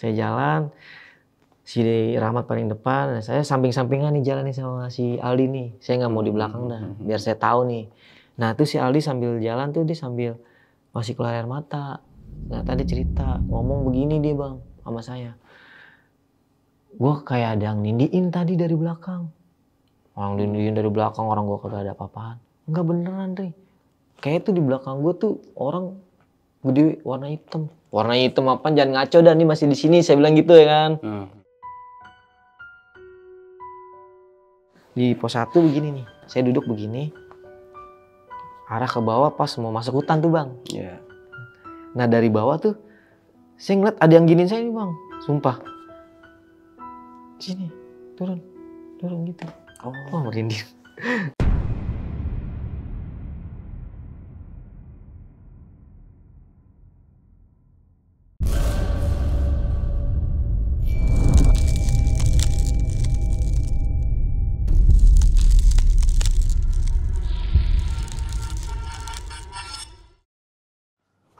Saya jalan, si Rahmat paling depan, saya samping-sampingan nih jalan nih sama si Aldi nih. Saya nggak mau di belakang dah, biar saya tahu nih. Nah tuh si Aldi sambil jalan tuh dia sambil masih keluar air mata. Nah tadi cerita, ngomong begini dia bang sama saya. Gue kayak ada yang nindiin tadi dari belakang. Orang nindiin dari belakang, orang gue kagak ada apa-apaan. Enggak beneran Ri. Kayak tuh di belakang gue tuh orang gede warna hitam. Warna hitam apa? Jangan ngaco dah nih masih di sini. Saya bilang gitu ya kan. Di pos 1 begini nih. Saya duduk begini. Arah ke bawah pas mau masuk hutan tuh bang. Iya. Nah dari bawah tuh saya ngeliat ada yang giniin saya nih bang. Sumpah. Sini. Turun gitu. Oh merinding.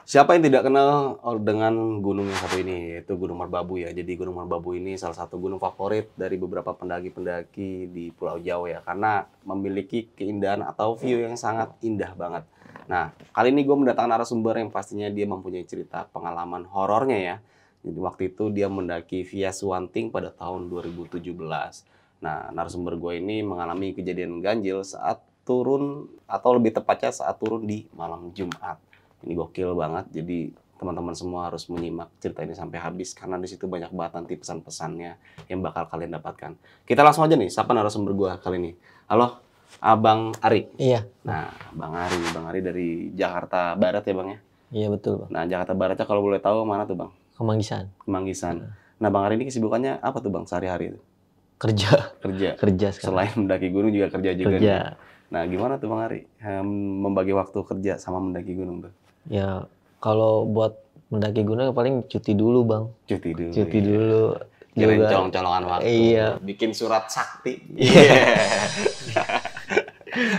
Siapa yang tidak kenal dengan gunung yang satu ini, yaitu Gunung Merbabu ya. Jadi Gunung Merbabu ini salah satu gunung favorit dari beberapa pendaki-pendaki di Pulau Jawa ya. Karena memiliki keindahan atau view yang sangat indah banget. Nah, kali ini gue mendatangkan narasumber yang pastinya dia mempunyai cerita pengalaman horornya ya. Jadi waktu itu dia mendaki via Suwanting pada tahun 2017. Nah, narasumber gue ini mengalami kejadian ganjil saat turun, atau lebih tepatnya saat turun di malam Jumat. Ini gokil banget, jadi teman-teman semua harus menyimak cerita ini sampai habis karena di situ banyak banget nanti pesan-pesannya yang bakal kalian dapatkan. Kita langsung aja nih, sapa narasumber gua kali ini. Halo, Abang Ari. Iya. Nah, Bang Ari dari Jakarta Barat ya Bang ya? Iya betul bang. Nah, Jakarta Baratnya kalau boleh tahu mana tuh Bang? Kemanggisan. Kemanggisan. Nah, Bang Ari ini kesibukannya apa tuh Bang sehari-hari? Kerja Kerja sekarang. Selain mendaki gunung juga kerja juga Kerja. nih. Nah, gimana tuh Bang Ari membagi waktu kerja sama mendaki gunung tuh? Ya kalau buat mendaki gunung paling cuti dulu bang. Cuti dulu. Kirain juga colong-colongan waktu. Iya. Bikin surat sakti.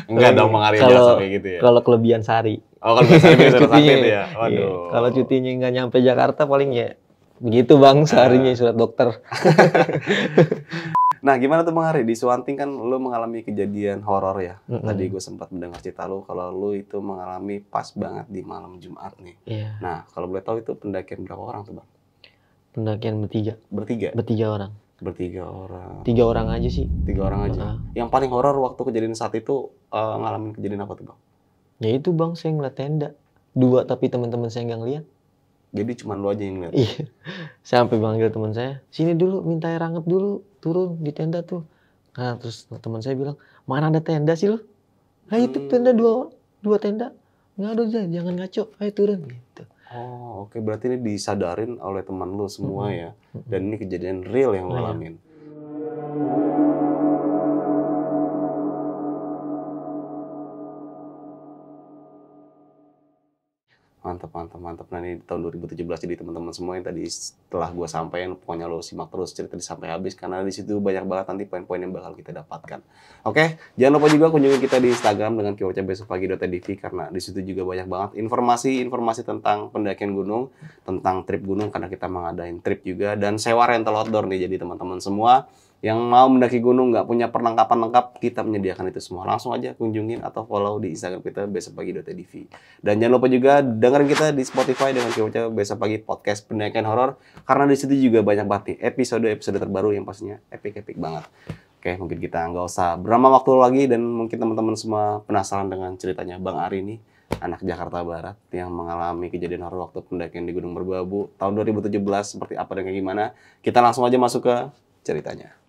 Enggak dong Bang Ari biasa kayak gitu ya. Kalau kelebihan sehari. Oh, kalau biasa bikin surat sakti itu ya. Waduh. Iya. Kalau cutinya nggak nyampe Jakarta paling ya begitu bang seharinya surat dokter. Nah, gimana tuh Bang Ari? Di Suwanting kan lu mengalami kejadian horor ya. Tadi gue sempat mendengar cerita lu kalau lu itu mengalami pas banget di malam Jumat nih. Iya. Nah, kalau boleh tahu itu pendakian berapa orang tuh Bang? Pendakian bertiga. Bertiga orang. Bertiga orang. 3 orang aja sih. 3 orang aja. Yang paling horor waktu kejadian saat itu ngalamin kejadian apa tuh Bang? Ya itu bang, saya ngeliat tenda 2 tapi teman-teman saya nggak ngeliat. Jadi cuma lu aja yang ngeliat? Iya. Saya sampai panggil teman saya, sini dulu minta air hangat dulu, turun di tenda tuh. Nah terus teman saya bilang, mana ada tenda sih lo? Nah itu tenda 2 tenda. Nggak ada, jangan ngaco, ayo turun gitu. Oh oke, berarti ini disadarin oleh teman lu semua ya. Dan ini kejadian real yang lu alamin. Mantap. Nah ini tahun 2017, jadi teman-teman semua yang tadi setelah gue sampaikan, pokoknya lo simak terus cerita sampai habis karena di situ banyak banget nanti poin-poin yang bakal kita dapatkan. Oke, jangan lupa juga kunjungi kita di Instagram dengan @besokpagi.tv karena di situ juga banyak banget informasi tentang pendakian gunung, tentang trip gunung karena kita mengadain trip juga dan sewa rental outdoor nih. Jadi teman-teman semua yang mau mendaki gunung nggak punya perlengkapan lengkap, kita menyediakan itu semua. Langsung aja kunjungin atau follow di Instagram kita besokpagi.tv. Dan jangan lupa juga dengerin kita di Spotify dengan keywordnya Besok Pagi Podcast Pendakian Horor karena di situ juga banyak banget nih episode terbaru yang pastinya epic banget. Oke, mungkin kita nggak usah berlama waktu lagi dan mungkin teman-teman semua penasaran dengan ceritanya Bang Ari ini, anak Jakarta Barat yang mengalami kejadian horor waktu pendakian di Gunung Merbabu tahun 2017 seperti apa dan kayak gimana. Kita langsung aja masuk ke ceritanya.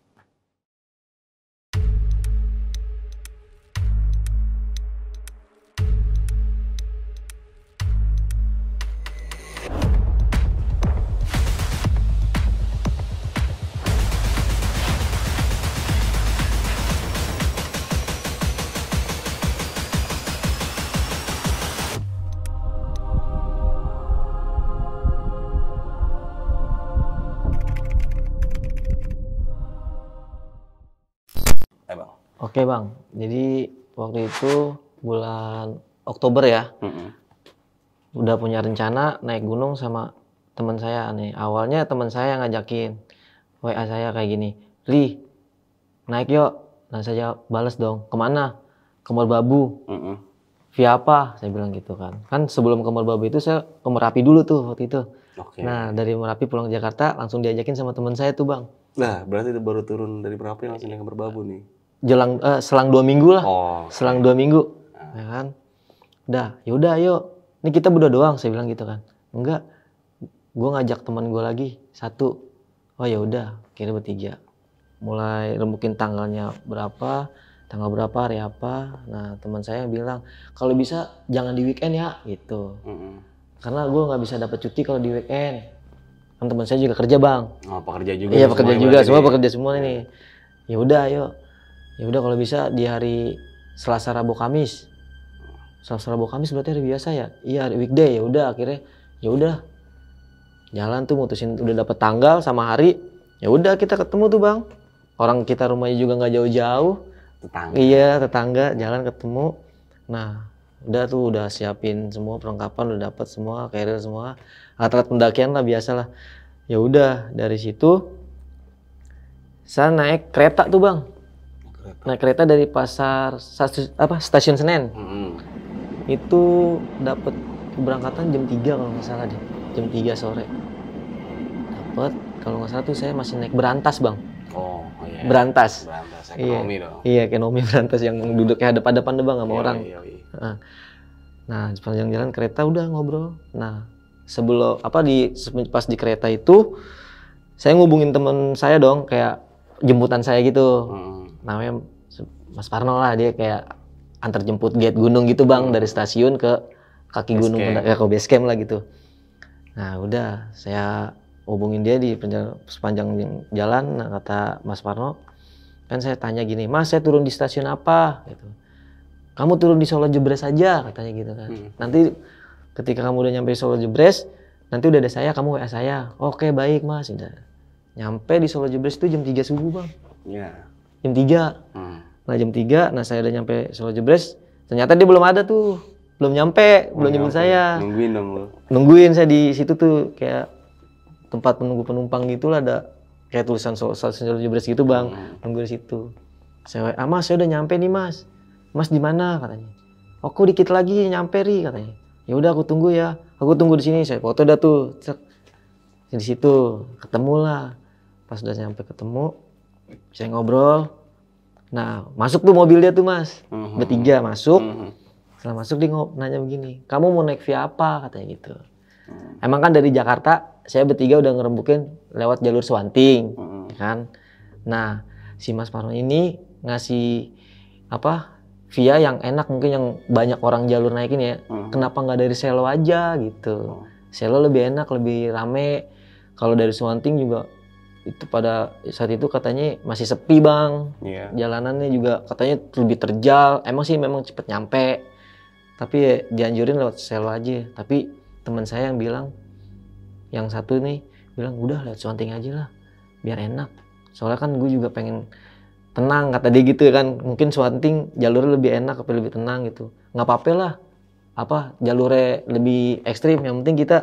Oke bang, jadi waktu itu bulan Oktober ya, udah punya rencana naik gunung sama teman saya nih. Awalnya teman saya ngajakin WA saya kayak gini, "Li, naik yuk." Nah saya balas dong, "Kemana?" "Ke Merbabu." "Via apa?" Saya bilang gitu kan. Kan sebelum ke Merbabu itu saya ke Merapi dulu tuh waktu itu. Oke. Nah dari Merapi pulang ke Jakarta langsung diajakin sama teman saya tuh bang. Nah, berarti itu baru turun dari Merapi langsung ke Merbabu nih. Selang 2 minggu lah. Oh, Selang 2 minggu. Ya kan. Udah, yaudah ayo. Ini kita berdua doang, saya bilang gitu kan. Enggak, gue ngajak teman gue lagi, 1. Oh ya udah, kira bertiga. Mulai rembukin tanggal berapa, hari apa. Nah teman saya bilang, kalau bisa jangan di weekend ya, gitu. Karena gue nggak bisa dapat cuti kalau di weekend. Kan teman saya juga kerja bang. Oh, pekerja juga. Iya pekerja juga, semua pekerja semua nih. Ya udah ayo. Ya udah kalau bisa di hari Selasa, Rabu, Kamis. Selasa, Rabu, Kamis berarti hari biasa ya? Iya hari weekday. Ya udah akhirnya ya udah jalan tuh mutusin udah dapet tanggal sama hari. Ya udah kita ketemu tuh bang. Orang kita rumahnya juga nggak jauh-jauh. Tetangga. Iya tetangga jalan ketemu. Nah udah tuh udah siapin semua perlengkapan, udah dapat semua carrier semua alat-alat pendakian lah biasalah. Ya udah dari situ saya naik kereta tuh bang. Naik kereta dari stasiun Senen. Itu dapat keberangkatan jam 3 kalau nggak salah deh. Jam 3 sore. Dapat kalau nggak salah tuh saya masih naik berantas bang. Oh iya. Berantas. Berantas ekonomi dong. Iya ekonomi berantas yang duduknya hadap-hadapan deh bang sama orang. Iya. Nah sepanjang jalan kereta udah ngobrol. Nah sebelum pas di kereta itu saya ngubungin teman saya dong kayak jemputan saya gitu. Namanya Mas Parno lah, dia kayak antar jemput gate gunung gitu bang dari stasiun ke kaki gunung ke base camp lah gitu. Nah udah saya hubungin dia di sepanjang jalan. Nah kata Mas Parno kan saya tanya gini, "Mas saya turun di stasiun apa?" gitu. "Kamu turun di Solo Jebres aja," katanya gitu kan. Nanti ketika kamu udah nyampe Solo Jebres, nanti udah ada saya, kamu WA saya. "Oke baik mas." Udah nyampe di Solo Jebres itu jam 3 subuh bang. Iya. Jam 3. Nah jam 3, nah saya udah nyampe Solo Jebres. Ternyata dia belum ada tuh, belum nyampe, belum nyebut saya. Nungguin dong lu. Nungguin saya di situ tuh kayak tempat menunggu penumpang gitu lah, ada kayak tulisan Solo Jebres gitu bang. Nunggu di situ. Saya WA, "Mas saya udah nyampe nih mas." "Mas di mana?" katanya. "Aku dikit lagi nyampe ri," katanya. "Ya udah aku tunggu ya. Aku tunggu di sini." Saya foto dah tuh. Cek. Di situ ketemu lah. Pas udah nyampe ketemu, saya ngobrol. Nah, masuk tuh mobil dia tuh mas, bertiga masuk. Setelah masuk dia nanya begini, "Kamu mau naik via apa?" katanya gitu. Emang kan dari Jakarta, saya bertiga udah ngerembukin lewat jalur Swanting, kan. Nah, si Mas Parno ini ngasih via yang enak mungkin yang banyak orang jalur naikin ya. Kenapa nggak dari Selo aja gitu? Selo lebih enak, lebih rame. Kalau dari Swanting juga itu pada saat itu katanya masih sepi bang. Jalanannya juga katanya lebih terjal. Memang cepet nyampe. Tapi ya dianjurin lewat Selo aja. Tapi teman saya yang bilang, yang satu nih bilang udah lewat Swanting aja lah, biar enak. Soalnya kan gue juga pengen tenang kata dia gitu kan. Mungkin Swanting jalurnya lebih enak, tapi lebih tenang gitu. Nggak apa-apa lah. Jalurnya lebih ekstrim. Yang penting kita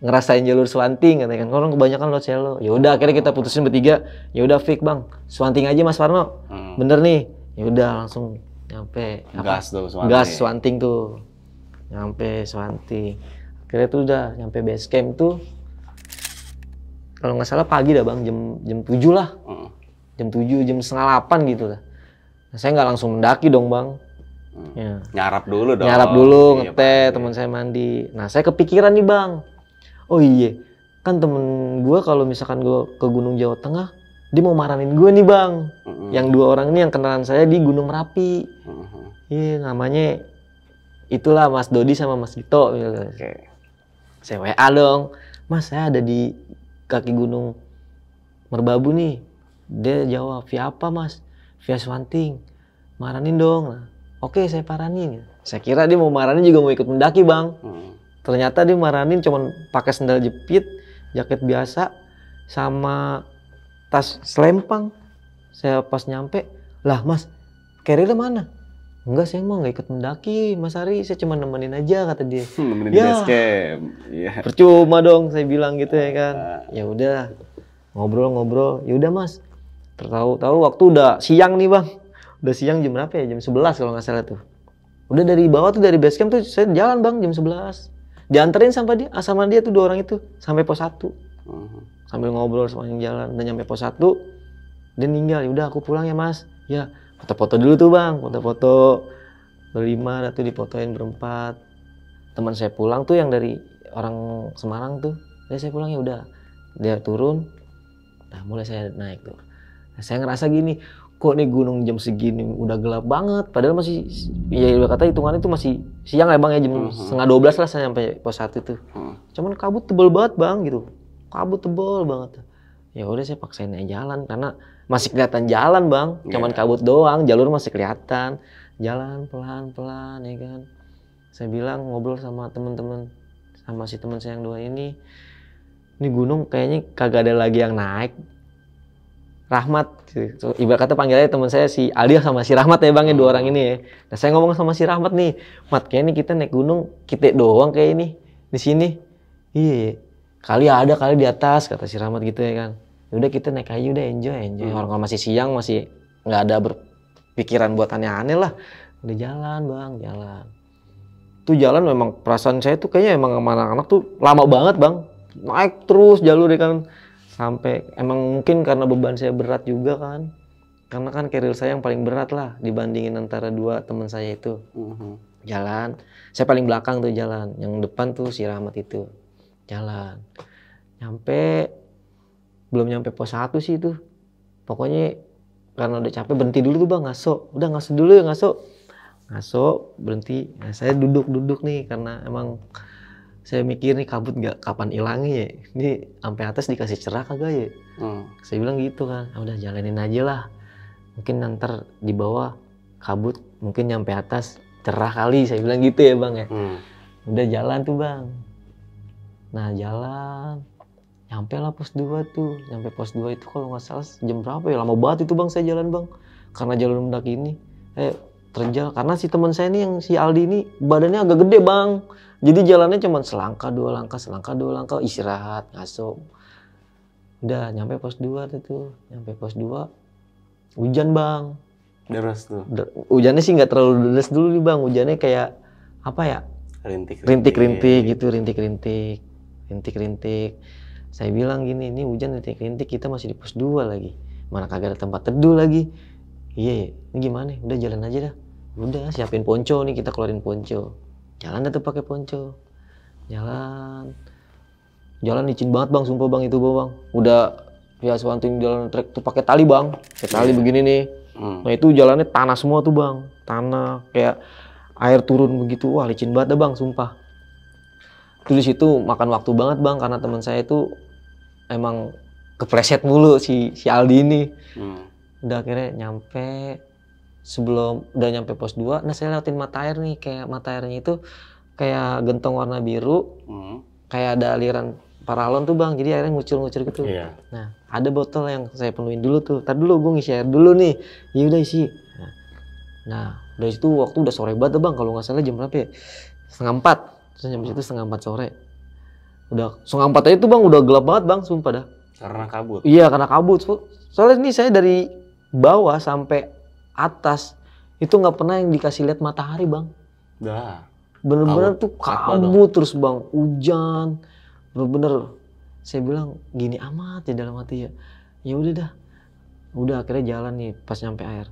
ngerasain jalur Swanting katanya kan. Orang kebanyakan lewat Selo. Ya udah akhirnya kita putusin bertiga. Ya udah fix bang, Swanting aja Mas Parno. Bener nih. Ya udah langsung nyampe. Gas Swanting tuh. Nyampe Swanting. Akhirnya tuh udah nyampe base camp tuh. Kalau nggak salah pagi dah bang, jam 7 lah. Jam 7, jam setengah 8 gitu lah. Nah, saya nggak langsung mendaki dong bang. Ya. Nyarap dulu dong. Nyarap dulu, ngeteh, teman saya mandi. Nah saya kepikiran nih bang. Oh iya, kan temen gue kalau misalkan gue ke Gunung Jawa Tengah, dia mau maranin gue nih bang. Yang 2 orang ini yang kenalan saya di Gunung Merapi. Iya namanya itulah Mas Dodi sama Mas Dito. Saya WA dong, "Mas saya ada di kaki Gunung Merbabu nih." Dia jawab, "Via apa mas?" "Via Swanting." "Maranin dong." Nah, oke saya paranin. Saya kira dia mau maranin juga mau ikut mendaki bang. Ternyata dia maranin cuman pakai sendal jepit, jaket biasa, sama tas selempang. Saya pas nyampe, "Lah mas, carrier mana?" Enggak, saya mah nggak ikut mendaki, Mas Ari, saya cuma nemenin aja kata dia. Nemenin Ya. base camp. Iya. Percuma dong, saya bilang gitu ya kan. Ya udah, ngobrol-ngobrol. Ya udah Mas. Tahu-tahu waktu udah siang nih Bang. Udah siang jam berapa ya? Jam 11 kalau nggak salah tuh. Udah dari bawah tuh, dari base camp tuh saya jalan Bang jam 11. Dianterin sama dia tuh 2 orang itu sampai pos 1. Sambil ngobrol sepanjang jalan, udah nyampe pos 1. Dia ninggal. Ya udah aku pulang ya Mas. Ya, foto-foto dulu tuh Bang, foto-foto berlima, tuh difotoin berempat. Teman saya pulang tuh yang dari orang Semarang tuh, saya pulang ya udah, dia turun, nah mulai saya naik tuh. Nah, saya ngerasa gini, kok nih gunung jam segini udah gelap banget, padahal masih, ya udah kata hitungannya itu masih siang ya Bang ya, jam setengah 12 lah saya sampai pos 1 tuh. Cuman kabut tebel banget Bang gitu, kabut tebel banget. Ya udah saya paksain aja jalan karena masih kelihatan jalan Bang, cuman kabut doang, jalur masih kelihatan, jalan pelan-pelan ya kan. Saya bilang ngobrol sama teman-teman, sama si teman saya yang 2 ini gunung kayaknya kagak ada lagi yang naik. Rahmat, ibarat kata panggilannya teman saya si Aldi sama si Rahmat ya Bang ya, 2 orang ini ya. Nah saya ngomong sama si Rahmat nih, Mat kayaknya kita naik gunung kita doang kayak ini di sini. Iya, kali ada kali di atas kata si Rahmat gitu ya kan. Udah kita naik aja udah enjoy. Orang masih siang masih nggak ada berpikiran buat aneh-aneh lah. Udah jalan Bang, jalan. Tuh jalan memang perasaan saya tuh kayaknya emang sama anak-anak tuh lama banget Bang. Naik terus jalur ya kan. Sampai emang mungkin karena beban saya berat juga kan. Karena kan keril saya yang paling berat lah dibandingin antara 2 teman saya itu. Jalan, saya paling belakang tuh jalan. Yang depan tuh si Rahmat itu. Jalan. Belum nyampe pos 1 sih itu. Pokoknya karena udah capek berhenti dulu tuh Bang, ngaso. Udah ngaso dulu ya ngaso. Ngaso, berhenti. Nah, saya duduk nih karena emang saya mikir nih kabut nggak kapan hilangnya ya. Ini sampai atas dikasih cerah kagak ya. Saya bilang gitu kan. Udah jalanin aja lah. Mungkin nanti di bawah kabut, mungkin nyampe atas cerah kali. Saya bilang gitu ya Bang ya. Udah jalan tuh Bang. Nah jalan. Nyampe lah pos 2 tuh. Nyampe pos 2 itu kalau nggak salah jam berapa ya. Lama banget itu Bang saya jalan Bang. Karena jalur mendaki ini. Terjal karena si teman saya nih yang si Aldi ini badannya agak gede Bang. Jadi jalannya cuma selangkah 2 langkah istirahat, ngaso. Udah nyampe pos 2 tuh. Nyampe pos 2 hujan Bang. Deras tuh. Hujannya sih nggak terlalu deras dulu nih Bang. Hujannya kayak apa ya? Rintik-rintik gitu, rintik-rintik. Saya bilang gini, ini hujan rintik-rintik kita masih di pos 2 lagi. Mana kagak ada tempat teduh lagi. Iya, ini gimana? Udah jalan aja dah. Udah siapin ponco nih, kita keluarin ponco. Jalan dah tuh pakai ponco. Jalan licin banget Bang, sumpah Bang itu Bang. Udah ya sewanting jalan trek tuh pakai tali Bang. Pakai tali begini nih. Nah itu jalannya tanah semua tuh Bang. Tanah kayak air turun begitu. Wah licin banget dah Bang, sumpah. Terus di situ makan waktu banget Bang karena teman saya itu emang kepleset mulu si Aldi ini. Udah akhirnya udah nyampe pos 2, nah saya lewatin mata air nih, kayak mata airnya itu kayak gentong warna biru, kayak ada aliran paralon tuh Bang, jadi airnya ngucur-ngucur gitu. Nah ada botol yang saya penuhin dulu tuh, tar dulu gue ngisi air dulu nih, ya udah isi. Nah dari situ waktu udah sore banget Bang, kalau nggak salah jam berapa ya? 3:30, terus nyampe situ 3:30 sore. Udah 3:30 aja tuh Bang, udah gelap banget Bang, sumpah dah. Karena kabut? Iya karena kabut, soalnya ini saya dari bawah sampai atas itu nggak pernah yang dikasih lihat matahari Bang. Bener-bener tuh kabut terus Bang, hujan, bener-bener. Saya bilang gini amat ya dalam hati ya. Ya udah dah, udah akhirnya jalan nih pas nyampe air.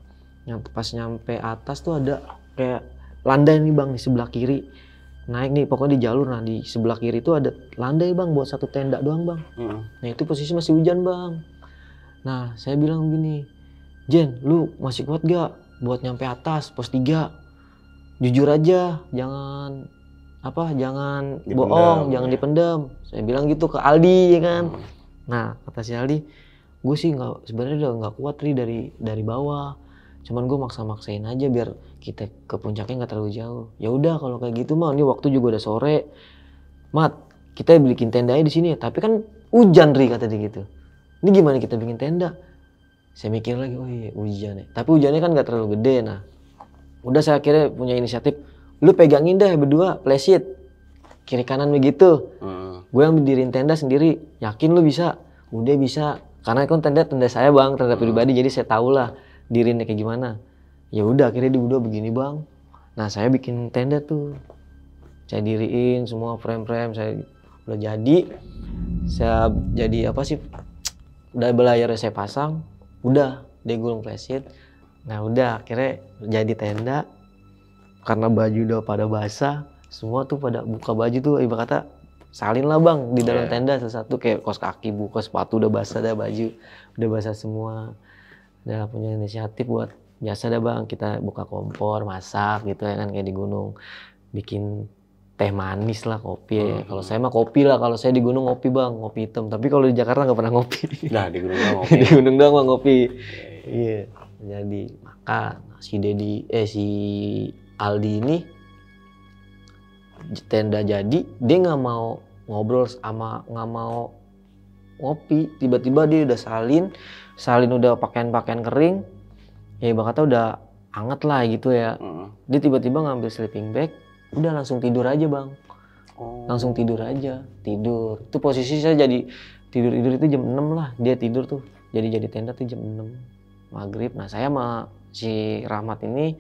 Pas nyampe atas tuh ada kayak landai nih Bang di sebelah kiri. Naik nih pokoknya di jalur, nah di sebelah kiri itu ada landai Bang buat 1 tenda doang Bang. Nah itu posisi masih hujan Bang. Nah saya bilang gini, Jen, lu masih kuat gak buat nyampe atas pos 3? Jujur aja, jangan bohong, jangan dipendam. Saya bilang gitu ke Aldi ya kan. Nah kata si Aldi, gue sih sebenarnya udah nggak kuat dari bawah. Cuman gue maksa-maksain aja biar kita ke puncaknya nggak terlalu jauh. Ya udah kalau kayak gitu mah, ini waktu juga udah sore. Mat, kita bikin tenda aja di sini. Tapi kan hujan kata dia gitu. Ini gimana kita bikin tenda? Saya mikir lagi, oh iya hujan ya. Tapi hujannya kan gak terlalu gede. Nah Udah saya akhirnya punya inisiatif, lu pegangin deh berdua, plesit. Kiri kanan begitu. Gue yang berdiriin tenda sendiri, yakin lu bisa? Udah bisa. Karena kan tenda saya bang, tenda pribadi, jadi saya tahu lah diriinnya kayak gimana. Ya udah akhirnya di berdua begini bang. Nah saya bikin tenda tuh. Saya diriin semua frame-frame, saya udah saya jadi apa sih? Udah belayarnya saya pasang, udah dia gulung plesit. Nah udah akhirnya jadi tenda. Karena baju udah pada basah, semua tuh pada buka baju tuh ibarat kata salin lah bang di dalam tenda satu-satu, kayak kaos kaki buka, sepatu udah basah dah, baju udah basah semua. Udah punya inisiatif buat biasa dah bang, kita buka kompor, masak gitu ya kan, kayak di gunung. Bikin teh manis lah, kopi ya. Kalau saya mah kopi lah, kalau saya di gunung ngopi bang, ngopi hitam. Tapi kalau di Jakarta nggak pernah ngopi. Nah di gunung doang ngopi. Di gunung doang bang ngopi. Iya. Jadi makan si Aldi ini tenda jadi, dia nggak mau ngobrol sama, nggak mau ngopi. Tiba-tiba dia udah salin udah pakaian kering. Ya bakatnya udah anget lah gitu ya. Dia tiba-tiba ngambil sleeping bag, udah langsung tidur aja bang. Langsung tidur aja, tidur. Itu posisi saya jadi tidur itu jam 6 lah. Dia tidur tuh, jadi tenda tuh jam 6 maghrib. Nah saya sama si Rahmat ini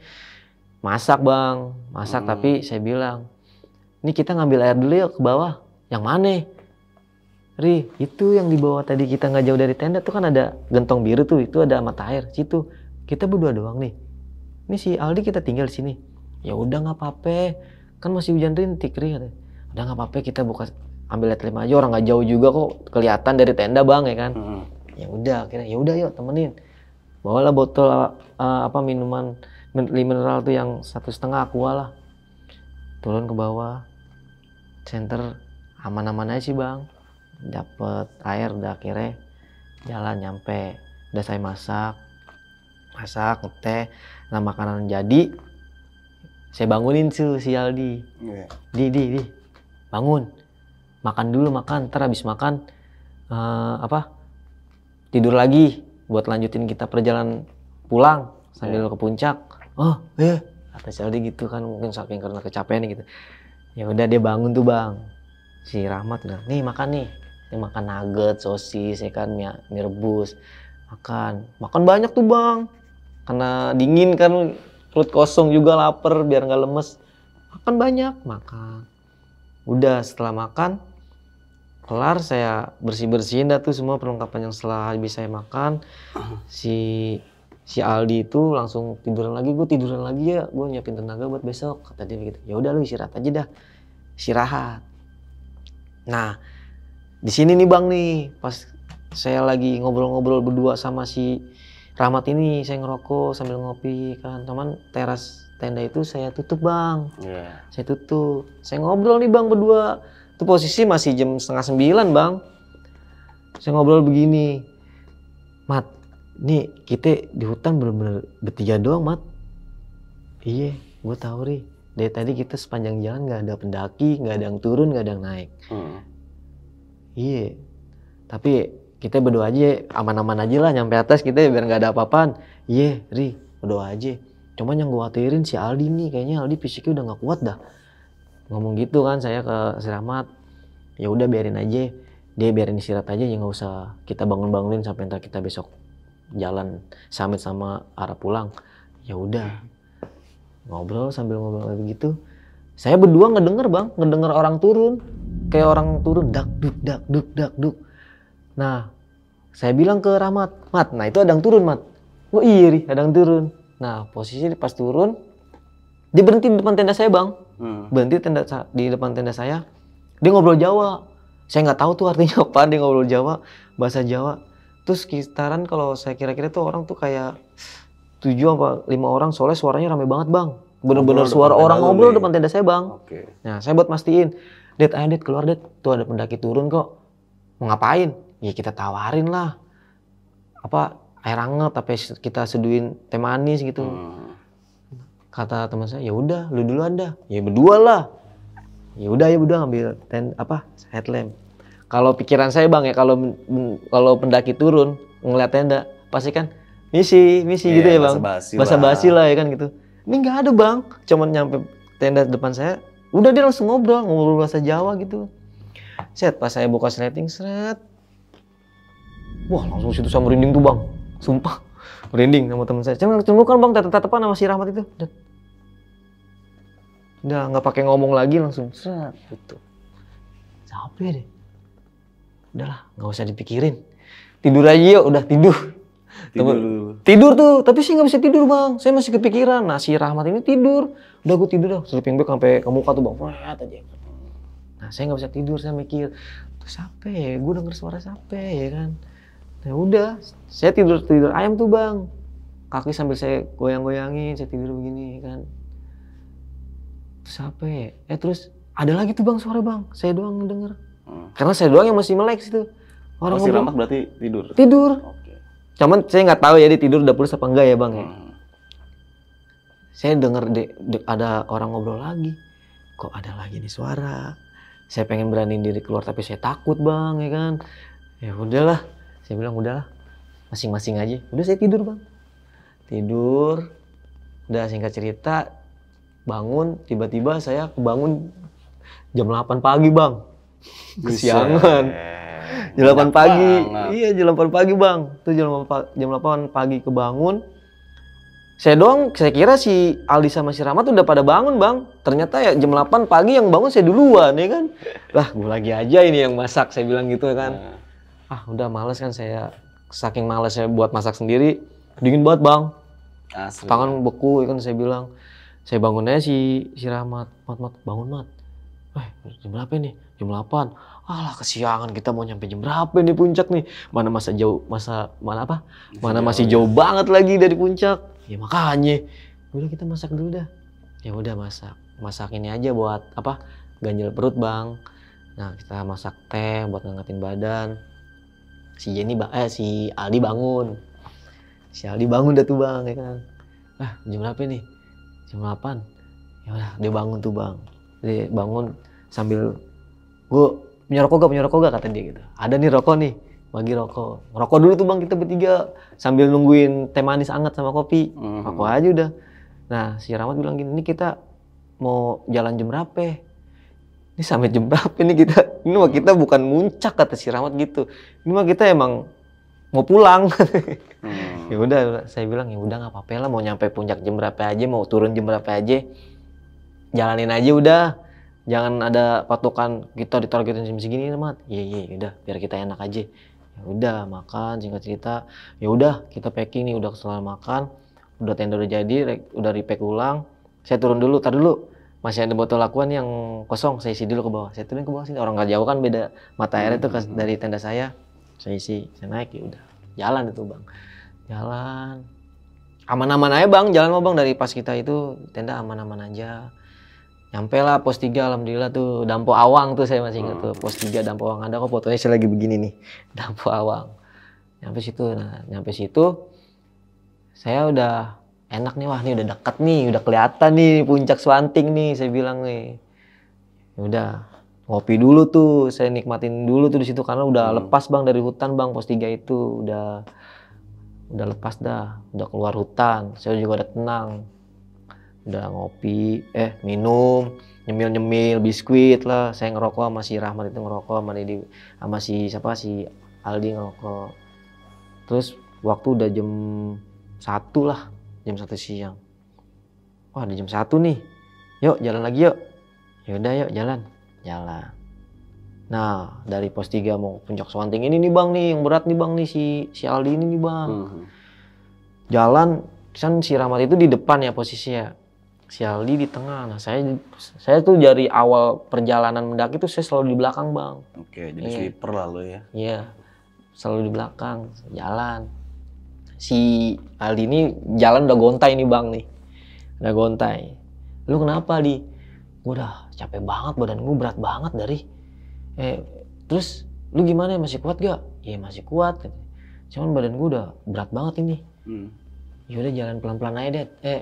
masak bang, tapi saya bilang, ini kita ngambil air dulu yuk ke bawah. Yang mana? Ri, itu yang di bawah tadi kita nggak jauh dari tenda tuh kan ada gentong biru tuh, itu ada mata air situ. Kita berdua doang nih. Ini si Aldi kita tinggal di sini. Ya udah nggak apa-apa, kan masih hujan rintik Ri. Udah nggak apa-apa, kita ambil air aja, orang nggak jauh juga kok, kelihatan dari tenda bang ya kan. Ya udah, akhirnya ya udah yuk temenin. Bawalah botol minuman mineral tuh yang 1,5 aqua lah. Turun ke bawah, center aman-aman aja sih bang. Dapet air, udah akhirnya jalan nyampe. Udah saya masak, ngeteh. Nah makanan jadi, saya bangunin tuh si Aldi. Di, bangun. Makan dulu, ntar habis makan tidur lagi buat lanjutin kita perjalanan pulang sambil ke puncak. Kata si Aldi gitu kan, mungkin saking karena kecapean gitu. Ya udah dia bangun tuh bang. Si Rahmat bilang, nih makan nih. Ini makan nugget, sosis, ya kan, mie rebus. Makan banyak tuh bang. Karena dingin kan, perut kosong juga lapar biar nggak lemes. Makan banyak, makan. Udah setelah makan, kelar saya bersih-bersihin dah tuh semua perlengkapan yang setelah habis saya makan. Si Aldi itu langsung tiduran lagi, gue tiduran lagi ya, gue nyiapin tenaga buat besok, kata dia begitu. Ya udah lu istirahat aja dah, istirahat. Nah di sini nih bang nih, pas saya lagi ngobrol-ngobrol berdua sama si Rahmat ini, saya ngerokok sambil ngopi kan, teman teras tenda itu saya tutup bang. Saya tutup, saya ngobrol nih bang berdua. Itu posisi masih jam 8:30 bang. Saya ngobrol begini, Mat, nih kita di hutan bener-bener bertiga doang Mat. Iya, gue tahu Ri. Dari tadi kita sepanjang jalan nggak ada pendaki, nggak ada yang turun, nggak ada yang naik. Iya, tapi kita berdoa aja, aman-aman aja lah nyampe atas kita biar nggak ada apa-apaan. Iya, Ri, berdoa aja. Cuman yang gue khawatirin si Aldi nih, kayaknya Aldi fisiknya udah nggak kuat dah. Ngomong gitu kan saya ke si Rahmat. Ya udah biarin aja, dia biarin istirahat aja, ya nggak usah kita bangun-bangunin sampai ntar kita besok jalan summit sama arah pulang. Ya udah, ngobrol sambil ngobrol begitu. Saya berdua ngedenger orang turun, kayak orang turun dak duk. Nah, saya bilang ke Rahmat, Mat, nah itu ada yang turun Mat. Oh iya Ri, ada yang turun. Nah posisi pas turun, dia berhenti di depan tenda saya bang. Berhenti di depan tenda saya. Dia ngobrol Jawa. Saya nggak tahu tuh artinya apa, dia ngobrol Jawa, bahasa Jawa. Terus sekitaran kalau saya kira-kira tuh orang tuh kayak 7-5 orang, soalnya suaranya rame banget bang. Bener-bener suara orang ngobrol depan tenda saya bang. Nah saya buat mastiin, Det, ayo Det, keluar Det, tuh ada pendaki turun kok. Mau ngapain? Ya kita tawarin lah. Air hangat, tapi kita seduhin teh manis gitu. Kata teman saya, ya udah, lu duluan dah. Ya berdua lah. Ya udah ngambil headlamp. Kalau pikiran saya bang ya, kalau pendaki turun ngeliat tenda, pasti kan misi gitu ya bang. Basa-basi lah ya kan gitu. Ini nggak ada bang, cuman nyampe tenda depan saya, udah dia langsung ngobrol bahasa Jawa gitu. Set, pas saya buka sleting, seret. Wah langsung situ saya merinding tuh bang, sumpah. Merinding sama temen saya. Cuma kan bang, tatapan sama si Rahmat itu. Udah nggak pakai ngomong lagi langsung seret gitu. Capek deh. Udahlah, nggak usah dipikirin. Tidur aja yuk, udah tidur. Tidur tuh, tapi sih nggak bisa tidur bang. Saya masih kepikiran. Nah si Rahmat ini tidur. Udah gue tidur dah, sleeping bag sampai ke muka tuh bang. Lihat aja. Nah saya nggak bisa tidur, saya mikir. Terus siapa ya? Gue denger suara siapa ya kan? Nah udah, saya tidur ayam tuh bang. Kaki sambil saya goyang-goyangin, saya tidur begini kan. Terus apa ya? Terus ada lagi tuh bang suara bang. Saya doang denger. Karena saya doang yang masih melek situ. Orang si Rahmat berarti tidur? Tidur. Oke. Cuman saya nggak tahu ya dia tidur udah pulas apa enggak ya bang ya. Saya denger ada orang ngobrol lagi. Kok ada lagi nih suara? Saya pengen beraniin diri keluar tapi saya takut bang ya kan. Ya udahlah. Saya bilang udahlah. Masing-masing aja. Udah saya tidur bang. Tidur. Udah singkat cerita. Bangun. Tiba-tiba saya kebangun jam 8 pagi bang. Kesiangan. Jam 8 pagi. Iya jam 8 pagi bang. Itu jam 8 pagi kebangun. Saya kira si Aldi sama si Rahmat udah pada bangun bang. Ternyata ya jam 8 pagi yang bangun saya duluan ya kan. Lah gue lagi aja ini yang masak, saya bilang gitu ya kan. Udah males kan saya. Saking males saya buat masak sendiri. Dingin banget bang. Asli. Tangan beku ya kan, saya bilang. Saya bangun aja si Rahmat. Mat bangun Mat. Jam berapa nih? Jam 8. Alah kesiangan, kita mau nyampe jam berapa nih puncak nih? Mana masih jauh banget lagi dari puncak. Ya makanya, udah kita masak dulu dah. Ya udah masak ini aja buat apa? Ganjel perut bang. Nah kita masak teh buat ngangetin badan. Si Aldi bangun. Si Aldi bangun dah tuh bang ya kan. Jam berapa nih? Jam 8. Ya udah dia bangun tuh bang. Dia bangun sambil gue punya rokok gak kata dia gitu. Ada nih rokok nih, bagi rokok. Ngerokok dulu tuh bang kita bertiga sambil nungguin teh manis anget sama kopi. Rokok aja udah. Nah si Rahmat bilang gini, ini kita mau jalan jam berapa? Ini sampai jam berapa nih kita? Ini mah kita bukan muncak kata si Rahmat gitu. Ini mah kita emang mau pulang. Ya udah saya bilang ya udah nggak apa-apa lah, mau nyampe puncak jam berapa aja, mau turun jam berapa aja. Jalanin aja udah. Jangan ada patokan kita ditargetin segini Mat. Iya udah biar kita enak aja. Ya udah makan singkat cerita. Ya udah kita packing nih, udah setelah makan, udah tenda udah jadi, udah repack ulang. Saya turun dulu, tar dulu. Masih ada botol aquan yang kosong, saya isi dulu ke bawah. Saya turun ke bawah sini, orang nggak jauh kan beda mata airnya tuh dari tenda saya. Saya isi, saya naik ya udah. Jalan itu bang. Jalan. Aman-aman aja bang, jalan mau bang dari pas kita itu tenda aman-aman aja. Nyampe lah pos 3 alhamdulillah tuh Dampo Awang tuh saya masih ingat tuh pos 3 Dampo Awang, ada kok fotonya saya lagi begini nih Dampo Awang. Nyampe situ saya udah enak nih, wah nih udah dekat nih, udah kelihatan nih puncak Swanting nih saya bilang nih. Ya udah ngopi dulu tuh, saya nikmatin dulu tuh di situ karena udah lepas bang dari hutan bang, pos 3 itu udah lepas dah, udah keluar hutan, saya juga udah tenang. Udah ngopi, minum, nyemil biskuit lah. Saya ngerokok sama si Rahmat itu ngerokok sama si Aldi ngerokok. Terus waktu udah jam 1 lah, jam 1 siang. Wah di jam 1 nih, yuk jalan lagi yuk. Ya udah yuk jalan. Nah dari pos 3 mau puncak Swanting ini nih bang nih, yang berat nih bang nih si Aldi ini nih bang. Jalan, kan si Rahmat itu di depan ya posisinya. Si Aldi di tengah. Nah saya tuh dari awal perjalanan mendaki tuh saya selalu di belakang bang. Oke, jadi sweeper lah lo ya. Iya, selalu di belakang jalan. Si Aldi ini jalan udah gontai nih bang nih, udah gontai. Lu kenapa Aldi? Gue udah capek banget, badan gue berat banget dari. Terus lu gimana, masih kuat gak? Iya masih kuat. Cuman badan gue udah berat banget ini. Yaudah jalan pelan-pelan aja deh.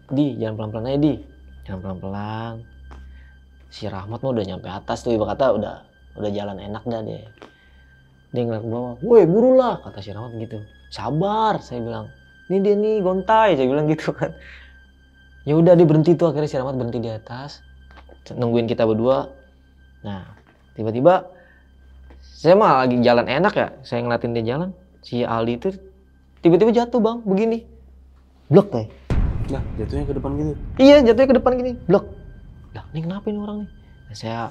Jalan pelan-pelan aja jalan pelan-pelan. Si Rahmat mah udah nyampe atas tuh, ibarat kata udah jalan enak dah dia. Dia ngeliat ke bawah, woi buru lah kata si Rahmat gitu. Sabar saya bilang, ini dia nih gontai saya bilang gitu kan. Ya udah dia berhenti tuh, akhirnya si Rahmat berhenti di atas nungguin kita berdua. Nah tiba-tiba saya mah lagi jalan enak ya, saya ngeliatin dia jalan, si Aldi itu tiba-tiba jatuh bang, begini blok kayak. Nah jatuhnya ke depan gitu? Iya jatuhnya ke depan gini, blok. Lah ini kenapa ini orang nih? Nah, saya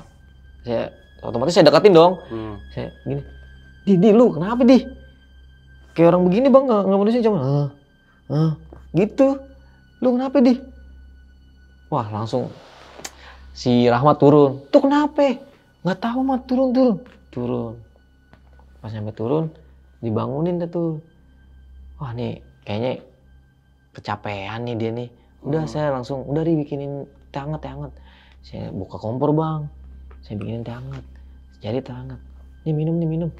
otomatis saya deketin dong. Saya gini, di lu kenapa di? Kayak orang begini bang, nggak manusia cuma gitu. Lu kenapa di? Wah langsung si Rahmat turun. Tuh kenapa? Nggak tahu mat, turun. Pas sampai turun dibangunin tuh. Wah nih kayaknya kecapean nih dia nih. Udah saya langsung udah dibikinin teh hangat. Saya buka kompor bang, saya bikinin teh hangat. Jadi teh hangat. Nih minum.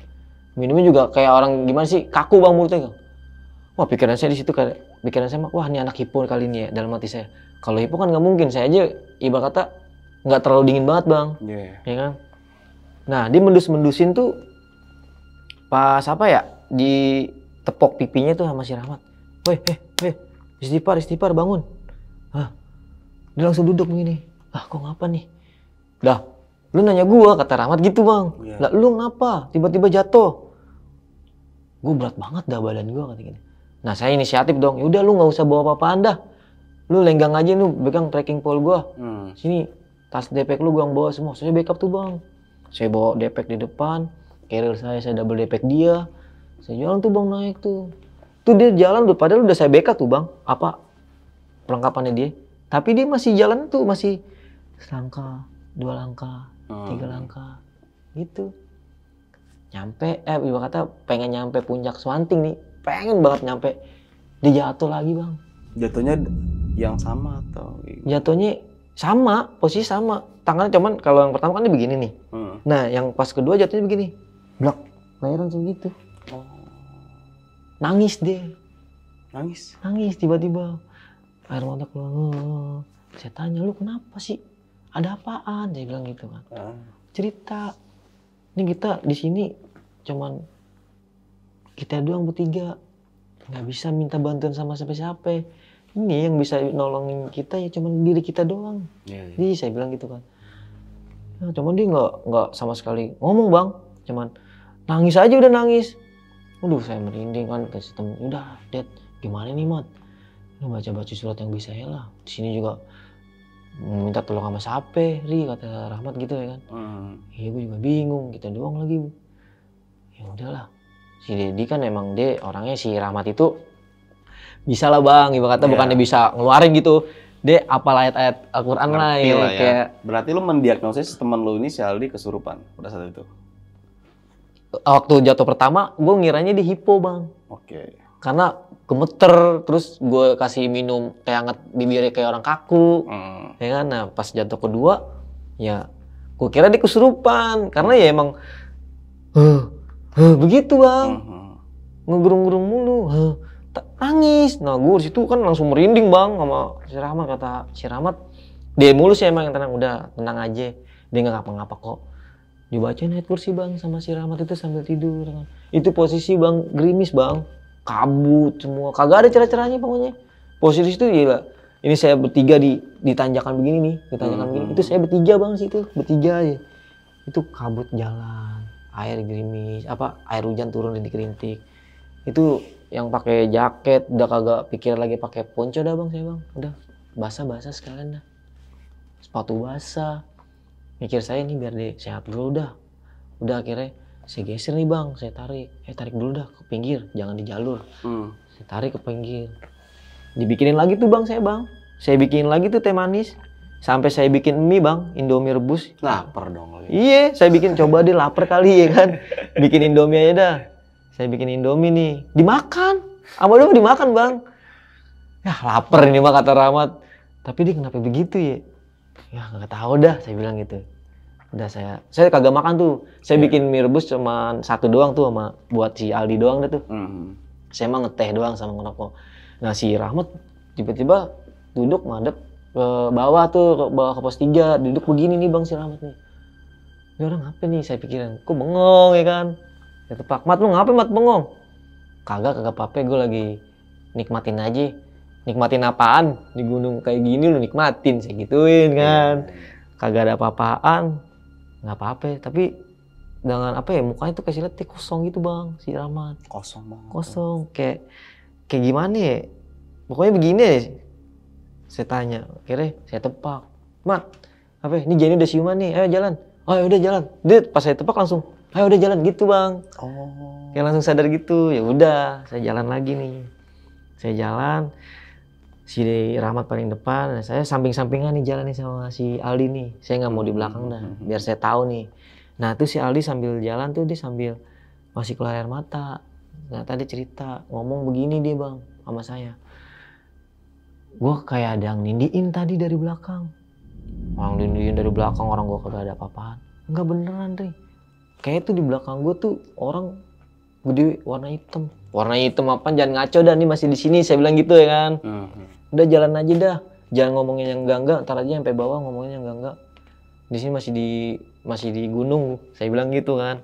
Minumnya juga kayak orang gimana sih, kaku bang mulutnya. Wah pikiran saya di situ kayak pikiran saya, wah ini anak hipo kali ini ya dalam hati saya. Kalau hipo kan nggak mungkin, saya aja ibarat kata nggak terlalu dingin banget bang, ya kan. Nah dia mendusin tuh pas apa ya, di tepok pipinya tuh sama si Rahmat. Weh istighfar bangun. Dia langsung duduk begini. Kok ngapa nih? Dah lu nanya gua, kata Rahmat gitu bang. Lah lu ngapa tiba-tiba jatuh? Gua berat banget dah badan gua, kata gini. Nah saya inisiatif dong, yaudah lu nggak usah bawa apa-apaan dah, lu lenggang aja, lu pegang trekking pole gua. Sini tas depek lu gua yang bawa semua. Saya backup tuh bang, saya bawa depek di depan, carrier saya double depek dia, saya jalan tuh bang, naik tuh dia jalan tuh, padahal udah saya backup tuh bang apa perlengkapannya dia, tapi dia masih jalan tuh, masih selangkah, 2 langkah, 3 langkah gitu. Nyampe ibarat kata pengen nyampe puncak Swanting nih, pengen banget nyampe, dia jatuh lagi bang. Jatuhnya yang sama atau? Jatuhnya sama, posisi sama, tangannya cuman kalau yang pertama kan dia begini nih. Nah yang pas kedua jatuhnya begini, blok, layar langsung gitu. Nangis deh. Nangis tiba-tiba, air mata keluar. Saya tanya, lu kenapa sih? Ada apaan? Saya bilang gitu kan. Cerita, ini kita di sini cuman kita doang bertiga, nggak bisa minta bantuan sama siapa-siapa. Ini yang bisa nolongin kita ya cuman diri kita doang. Jadi saya bilang gitu kan. Nah, cuman dia nggak sama sekali ngomong bang, cuman nangis aja, udah nangis. Waduh saya merinding kan, kasih temen, udah Dad gimana nih Mat? Lu baca surat yang bisa ya lah. Di sini juga minta tolong sama siapa, Ri, kata Rahmat gitu ya kan. Iya gue juga bingung, kita doang lagi. Ya udahlah. Si Dedi kan emang dia orangnya, si Rahmat itu bisa lah bang, ibarat kata bukannya bisa ngeluarin gitu. Dia apal ayat-ayat Al-Quran lah ya. Kayak... Berarti lu mendiagnosis temen lu ini si Aldi kesurupan pada saat itu? Waktu jatuh pertama, gue ngiranya di hipo bang. Karena gemeter, terus gue kasih minum teh hangat bibirnya kayak orang kaku. Ya kan, nah pas jatuh kedua, ya gue kira dia kesurupan. Karena ya emang, begitu bang. Ngegerung-gerung mulu, nangis. Nah gue disitu kan langsung merinding bang sama si Rahmat. Kata si Rahmat, dia mulu sih emang yang tenang, udah tenang aja, dia nggak ngapa-ngapa kok. Dibacain ayat kursi bang sama si Rahmat itu sambil tidur. Itu posisi bang gerimis bang, kabut semua, kagak ada cerah-cerahnya pokoknya. Posisi itu gila. Ini saya bertiga di tanjakan begini nih, di tanjakan begini. Itu saya bertiga bang situ, bertiga aja. Itu kabut jalan, air gerimis, air hujan turun rintik-rintik. Itu yang pakai jaket udah kagak pikir lagi pakai ponco dah bang, saya bang. Udah basah sekalian dah. Sepatu basah. Mikir saya nih biar dia sehat dulu dah. Udah akhirnya saya geser nih bang, saya tarik. Tarik dulu dah ke pinggir, jangan di jalur. Saya tarik ke pinggir. Dibikinin lagi tuh bang saya bang. Saya bikinin lagi tuh teh manis. Sampai saya bikin mie bang, Indomie rebus. Lapar dong lagi. Iya, saya bikin, coba dia lapar kali ya kan. Bikin Indomie aja dah. Saya bikin Indomie nih, dimakan. Sama dia dimakan bang. Ya lapar ini mah kata Rahmat. Tapi dia kenapa begitu ya? Ya nggak tahu dah, saya bilang gitu. Udah saya kagak makan tuh. Saya bikin mie rebus cuma 1 doang tuh, sama buat si Aldi doang dah tuh. Saya mah ngeteh doang sama ngerokok. Nah si Rahmat tiba-tiba duduk madep ke bawah tuh, ke bawah ke pos 3, duduk begini nih bang si Rahmat nih. Ini orang apa nih, saya pikirin, kok bengong ya kan. Ya tepak, Mat lu ngapain Mat bengong? Kagak apa-apa, gue lagi nikmatin aja nikmatin apaan di gunung kayak gini lu nikmatin, saya gituin kan. Kagak ada apa-apaan, nggak apa-apa. Tapi dengan apa ya, mukanya tuh kasih lihat kosong gitu bang, si Rahmat. Kosong banget. Kosong, kayak gimana ya? Pokoknya begini ya. Saya tanya, akhirnya saya tepak. Mat, apa? Ini Jenny udah siuman nih, ayo jalan. Oh udah jalan. Dit, pas saya tepak langsung, ayo udah jalan gitu bang. Kayak langsung sadar gitu. Ya udah, saya jalan lagi nih. Saya jalan. Si Rahmat paling depan, saya samping-sampingan nih jalan nih sama si Aldi nih. Saya nggak mau di belakang dah, biar saya tahu nih. Nah tuh si Aldi sambil jalan tuh dia sambil masih keluar air mata. Nah tadi cerita, ngomong begini dia bang sama saya. Gue kayak ada yang nindiin tadi dari belakang. Orang nindiin dari belakang, orang gue kagak ada apa-apaan. Enggak beneran Ri. Kayak tuh di belakang gue tuh orang gede warna hitam. Warna hitam apa? Jangan ngaco dah, nih masih di sini. Saya bilang gitu ya kan. Udah jalan aja dah. Jangan ngomongin yang enggak-enggak. Ntar aja sampai bawah ngomongin yang enggak-enggak. Di sini masih di gunung. Saya bilang gitu kan.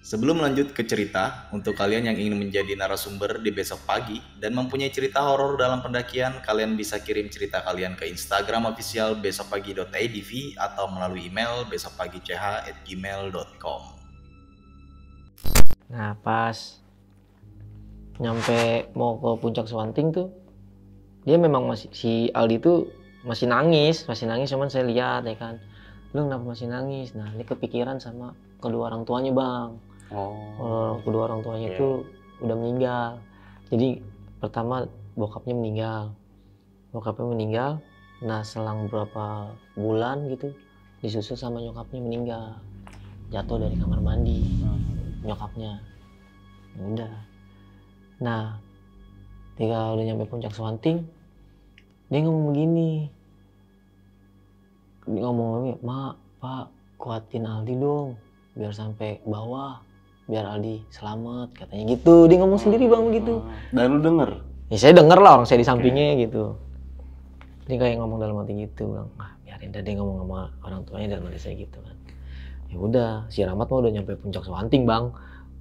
Sebelum lanjut ke cerita, untuk kalian yang ingin menjadi narasumber di besok pagi dan mempunyai cerita horor dalam pendakian, kalian bisa kirim cerita kalian ke Instagram official besokpagi.idv atau melalui email besokpagi.ch@gmail.com. Nah pas nyampe mau ke puncak Swanting tuh, dia memang masih, si Aldi tuh masih nangis cuman saya lihat ya kan, lu kenapa masih nangis? Nah ini kepikiran sama kedua orang tuanya bang. Kedua orang tuanya itu udah meninggal. Jadi pertama bokapnya meninggal. Nah selang berapa bulan gitu disusul sama nyokapnya meninggal. Jatuh dari kamar mandi nyokapnya. Udah. Nah ketika udah nyampe puncak Swanting, dia ngomong begini. Dia ngomong, "Mak, Pak, kuatin Aldi dong biar sampai bawah. Biar Aldi selamat," katanya gitu. Dia ngomong sendiri bang begitu. Dan lu denger? Ya saya denger lah, orang saya di sampingnya gitu. Dia kayak ngomong dalam hati gitu, bilang, biarin dah dia ngomong sama orang tuanya dalam hati saya gitu kan. Ya udah, si Rahmat mah udah nyampe puncak Swanting bang.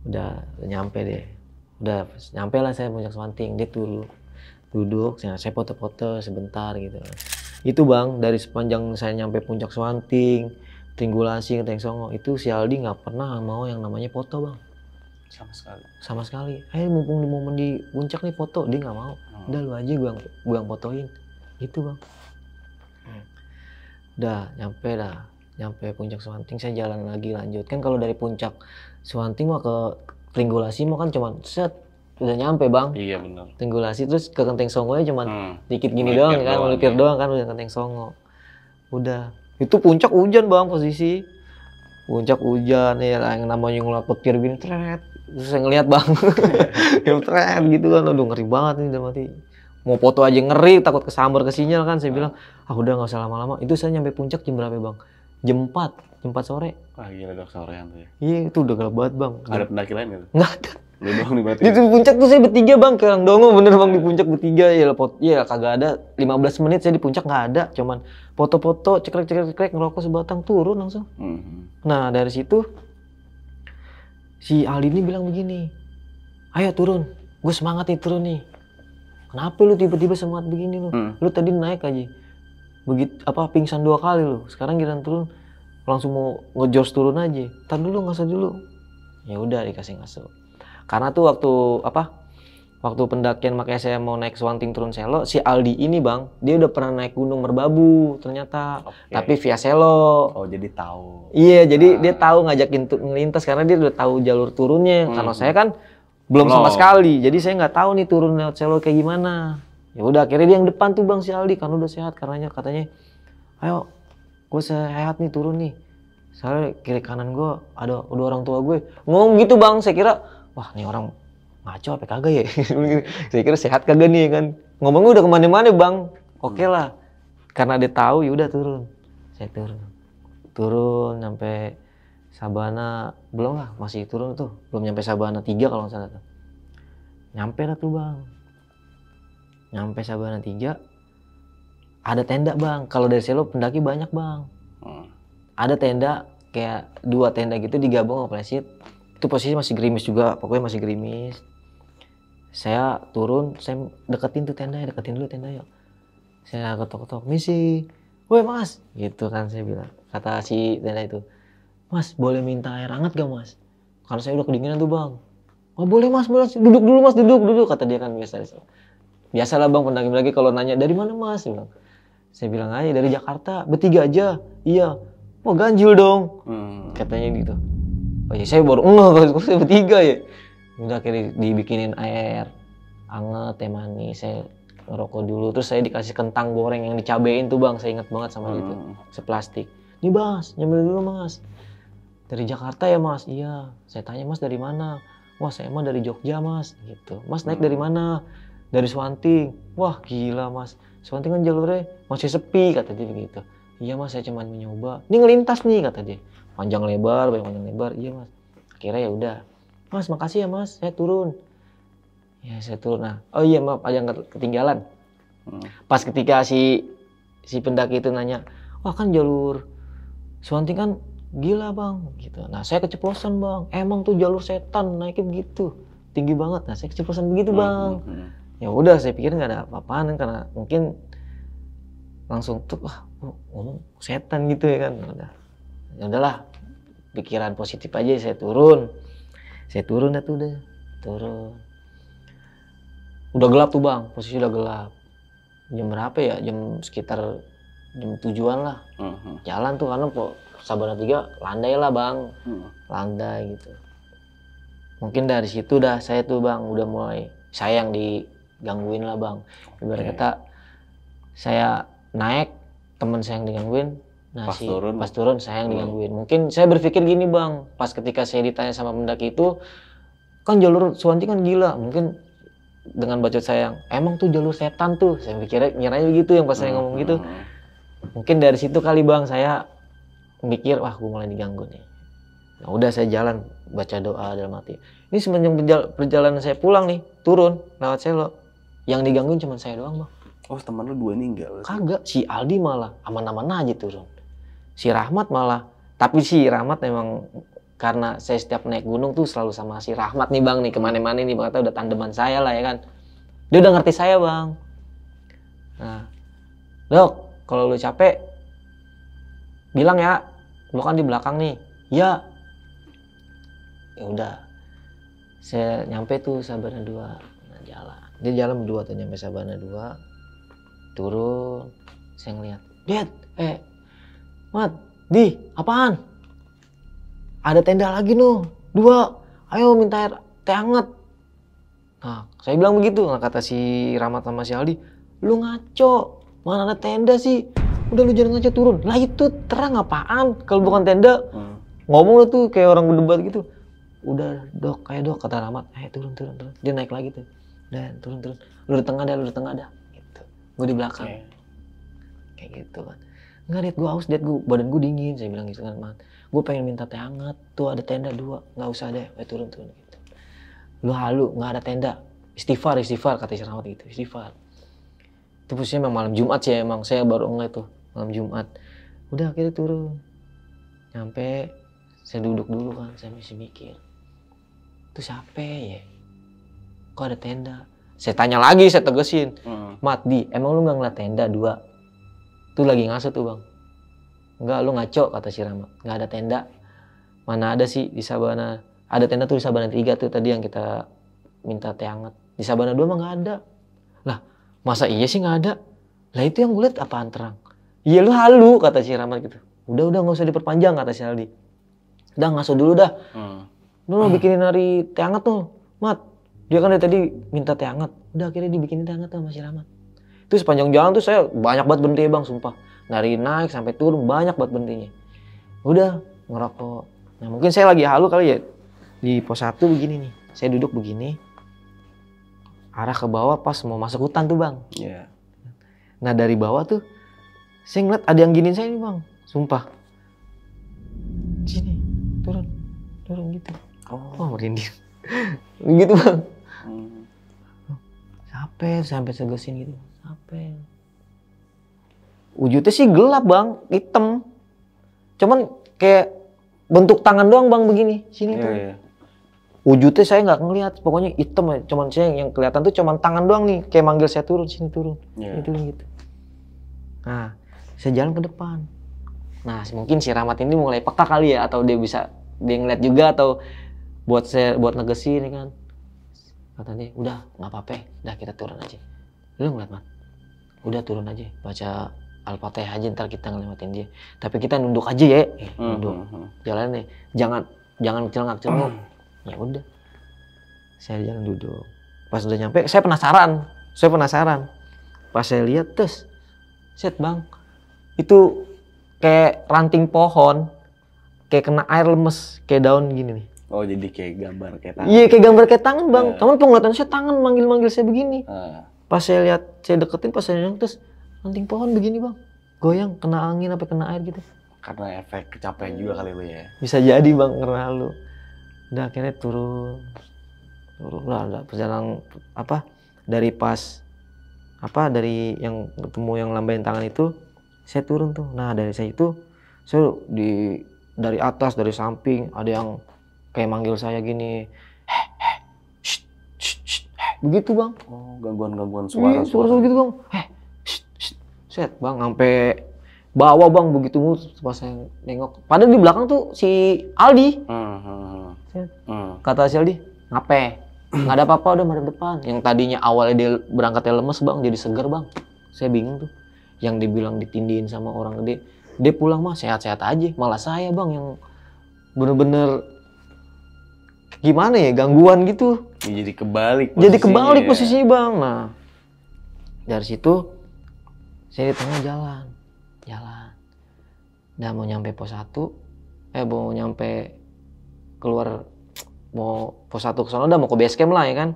Udah nyampe deh. Udah nyampe lah saya puncak Swanting. Dia duduk, saya foto-foto sebentar gitu. Itu bang, dari sepanjang saya nyampe puncak Swanting, Tringgulasi, Genteng Songo, itu si Aldi nggak pernah mau yang namanya foto bang. Sama sekali. Mumpung di momen di puncak nih foto, dia nggak mau. Udah lu aja gue yang fotoin. Gitu bang. Udah nyampe puncak Swanting, saya jalan lagi lanjut. Kan kalau dari puncak Swanting mah ke Tringgulasi mah kan cuman set udah nyampe bang. Iya benar. Tringgulasi terus ke Genteng Songo aja cuman dikit gini doang kan, melipir doang kan udah Genteng Songo. Udah. Itu puncak hujan bang posisi. Puncak hujan ya lah, yang namanya ngeliat petir gini tret. Terus saya ngeliat bang. Yang tret gitu kan, aduh ngeri banget nih dalam hati. Mau foto aja ngeri, takut kesambar ke sinyal kan. Saya bilang, udah gak usah lama-lama. Itu saya nyampe puncak jam berapa bang? Jam 4 sore. Wah gila udah sorean tuh ya. Iya itu udah gelap banget bang. Ada pendaki lain gitu? Nggak ada. Lu doang nih berarti? Di puncak tuh saya bertiga bang, kayak orang dongo bener bang di puncak bertiga. Ya kagak ada, 15 menit saya di puncak nggak ada. Cuman foto-foto, cekrek ngerokok sebatang, turun langsung. Nah dari situ si Aldi ini bilang begini, ayo turun, gue semangat nih turun nih. Kenapa lu tiba-tiba semangat begini lu? Lu tadi naik aja, pingsan 2 kali lu. Sekarang giliran turun langsung mau ngejors turun aja. Tar dulu, ngasuh dulu. Ya udah dikasih ngasuh. Karena tuh waktu pendakian makanya saya mau naik Swanting turun Selo, si Aldi ini bang, dia udah pernah naik Gunung Merbabu ternyata, tapi via Selo. Oh jadi tahu. Iya, jadi dia tahu ngajakin ngelintas karena dia udah tahu jalur turunnya. Karena saya kan belum sama sekali, jadi saya nggak tahu nih turun lewat Selo kayak gimana. Ya udah akhirnya dia yang depan tuh bang si Aldi karena udah sehat, katanya, ayo, gue sehat nih turun nih. Soalnya kiri kanan gue ada udah orang tua gue ngomong gitu bang, saya kira wah nih orang ngaco apa kagak ya. Saya kira sehat kagak nih kan, ngomongnya udah kemana-mana bang. Oke lah, karena dia tahu ya udah turun. Saya turun sampai Sabana, belum lah, masih turun tuh, belum nyampe Sabana 3 kalau nggak salah tuh. Nyampe lah tuh bang, nyampe Sabana 3 ada tenda bang. Kalau dari Selo pendaki banyak bang. Ada tenda kayak 2 tenda gitu digabung sama plesit. Itu posisi masih gerimis juga, pokoknya masih gerimis. Saya turun, saya deketin tuh tenda, deketin dulu tenda yuk. Saya ketok-ketok, misi, woi mas, gitu kan saya bilang. Kata si tenda itu, mas boleh minta air hangat gak mas? Karena saya udah kedinginan tuh bang. Oh boleh mas, duduk dulu mas, duduk, kata dia kan biasa. Biasalah bang pendaki-pendaki kalau nanya dari mana mas? Saya bilang aja dari Jakarta, bertiga aja. Iya, wah ganjil dong, katanya gitu. Oh ya saya baru kalau saya bertiga ya. Udah akhirnya dibikinin air hangat, teh manis, saya ngerokok dulu. Terus saya dikasih kentang goreng yang dicabein tuh bang, saya ingat banget sama itu, seplastik. Nih mas, nyambil dulu mas. Dari Jakarta ya mas? Iya. Saya tanya mas dari mana? Wah saya mah dari Jogja mas, gitu. Mas naik dari mana? Dari Swanting. Wah gila mas, Swanting kan jalurnya masih sepi, kata dia begitu. Iya mas, saya cuma mencoba. Ini ngelintas nih, kata dia. Panjang lebar, iya mas. Akhirnya ya udah. Mas makasih ya mas, saya turun. Ya saya turun. Nah, oh iya maaf, ada yang ketinggalan. Pas ketika si pendaki itu nanya, wah kan jalur Swanting kan gila bang, gitu. Nah saya keceplosan bang, emang tuh jalur setan naiknya begitu, tinggi banget. Nah saya keceplosan begitu bang. Ya udah, saya pikir nggak ada apa-apaan karena mungkin langsung tuh ngomong setan gitu ya kan. Udah, ya udahlah, pikiran positif aja. Saya turun dah tuh udah turun. Udah gelap tuh bang, posisi udah gelap. Jam berapa ya? Jam sekitar jam 7-an lah. Jalan tuh karena Sabana 3 landai lah bang, landai gitu. Mungkin dari situ dah saya tuh bang udah mulai saya yang digangguin lah bang. Ibarat kata saya naik, teman saya yang digangguin. Nah pas turun saya yang digangguin. Mungkin saya berpikir gini bang, pas ketika saya ditanya sama pendaki itu, kan jalur Swanting kan gila. Mungkin dengan bacot saya yang emang tuh jalur setan tuh, saya ngiranya begitu yang pas saya ngomong gitu. Mungkin dari situ kali bang saya mikir, wah gue mulai diganggu nih. Nah udah saya jalan baca doa dalam hati. Ini semenjak perjalanan saya pulang nih, turun lewat Selo, yang digangguin cuma saya doang bang. Oh teman lu 2 meninggal? Kagak, si Aldi malah aman-aman aja turun. Si Rahmat malah, tapi si Rahmat memang karena saya setiap naik gunung tuh selalu sama si Rahmat nih bang nih, kemana-mana nih bang, udah tandeman saya lah ya kan. Dia udah ngerti saya bang. Nah, dok kalau lu capek bilang ya, lu kan di belakang nih. Ya. Ya udah. Saya nyampe tuh Sabana 2. Nah, jalan. Dia jalan berdua tuh nyampe Sabana 2. Turun. Saya ngeliat. Dad, Mat, Di, apaan? Ada tenda lagi noh, 2. Ayo minta air teh hangat. Nah, saya bilang begitu. Nah, kata si Rahmat sama si Aldi, lu ngaco. Mana ada tenda sih? Udah lu jangan ngaco, turun. Lah itu terang apaan? Kalau bukan tenda, ngomong lu tuh kayak orang berdebat gitu. Udah dok, kayak dok, kata Rahmat. Turun. Dia naik lagi tuh. Dan turun. Lu di tengah dah. Gitu. Gue di belakang. Kayak gitu kan. Enggak, Dit, gue haus, Dit, badan gue dingin. Saya bilang gitu kan, Mat. Gue pengen minta teh hangat. Tuh ada tenda 2. Nggak usah deh, turun gitu. Lu halu, nggak ada tenda. Istighfar, kata si Rahmat gitu. Istighfar. Itu posisinya memang malam Jumat sih emang. Saya baru ngeliat tuh, malam Jumat. Udah akhirnya turun. Nyampe, saya duduk dulu kan, saya masih mikir. Itu siapa ya? Kok ada tenda? Saya tanya lagi, saya tegesin. Mat, Di, emang lu nggak ngeliat tenda 2? Tuh lagi ngaso tuh bang. Enggak, lu ngaco, kata si Rahmat. Nggak ada tenda. Mana ada sih di Sabana. Ada tenda tuh di Sabana 3 tuh tadi yang kita minta teh hangat. Di Sabana 2 mah nggak ada. Lah, masa iya sih nggak ada? Lah itu yang gue liat apaan terang? Iya lu halu, kata si Rahmat gitu. Udah nggak usah diperpanjang, kata si Aldi. Udah ngaso dulu dah. Lu bikinin hari teh hangat tuh, Mat. Dia kan dari tadi minta teh hangat. Udah akhirnya dibikinin teh hangat sama si Rahmat. Itu sepanjang jalan tuh saya banyak banget berhenti bang, sumpah. Dari naik sampai turun banyak banget berhentinya. Udah ngerokok. Nah mungkin saya lagi halu kali ya. Di pos 1 begini nih. Saya duduk begini. Arah ke bawah pas mau masuk hutan tuh bang. Iya. Nah dari bawah tuh saya ngeliat ada yang giniin saya nih bang. Sumpah. Sini. Turun gitu. Oh merinding. Gitu bang. Sampai segesin gitu. Sampai. Wujudnya sih gelap bang, hitam. Cuman kayak bentuk tangan doang bang begini. Sini tuh. Wujudnya saya nggak ngelihat, pokoknya hitam ya. Cuman saya yang kelihatan tuh cuman tangan doang nih, kayak manggil saya turun, sini turun. Iya. Ini turun gitu. Nah, saya jalan ke depan. Nah, mungkin si Rahmat ini mulai peka kali ya, atau dia ngeliat juga, atau buat negesin ya kan. Kata dia, udah nggak apa-apa, udah kita turun aja. Lu ngeliat, Mat? Udah turun aja, baca Al-Fatihah aja, ntar kita ngelewatin dia. Tapi kita nunduk aja ya, nunduk. Jalan nih, jangan celengak-celenguk. Ya udah, saya jalan duduk. Pas udah nyampe, saya penasaran. Pas saya lihat, set bang, itu kayak ranting pohon, kayak kena air lemes, kayak daun gini nih. Oh jadi kayak gambar kayak tangan. Iya kayak gambar kayak tangan bang. Cuman penglihatan saya tangan manggil saya begini. Pas saya lihat, saya deketin, pas saya lihat, terus ranting pohon begini bang, goyang, kena angin apa kena air gitu. Karena efek kecapean juga kali lu ya. Bisa jadi bang, karena lu. Udah akhirnya turun lah, perjalanan dari yang ketemu yang lambain tangan itu, saya turun tuh. Nah dari saya itu, saya dari atas, dari samping ada yang kayak manggil saya gini, begitu bang. Oh gangguan suara. Suara gitu bang. Set bang, sampai bawah bang, begitu pas saya nengok. Padahal di belakang tuh si Aldi. Kata si Aldi, ngapain? Nggak ada apa-apa, udah madep depan. Yang tadinya awalnya dia berangkatnya lemes bang, jadi seger bang. Saya bingung tuh. Yang dibilang ditindihin sama orang gede, dia pulang mah sehat-sehat aja. Malah saya bang yang bener-bener gimana ya, gangguan gitu. Ya, jadi kebalik posisinya bang. Nah dari situ saya di tengah jalan. Udah mau nyampe pos 1, mau nyampe keluar, mau pos 1 ke sana, udah mau ke base camp lah ya kan.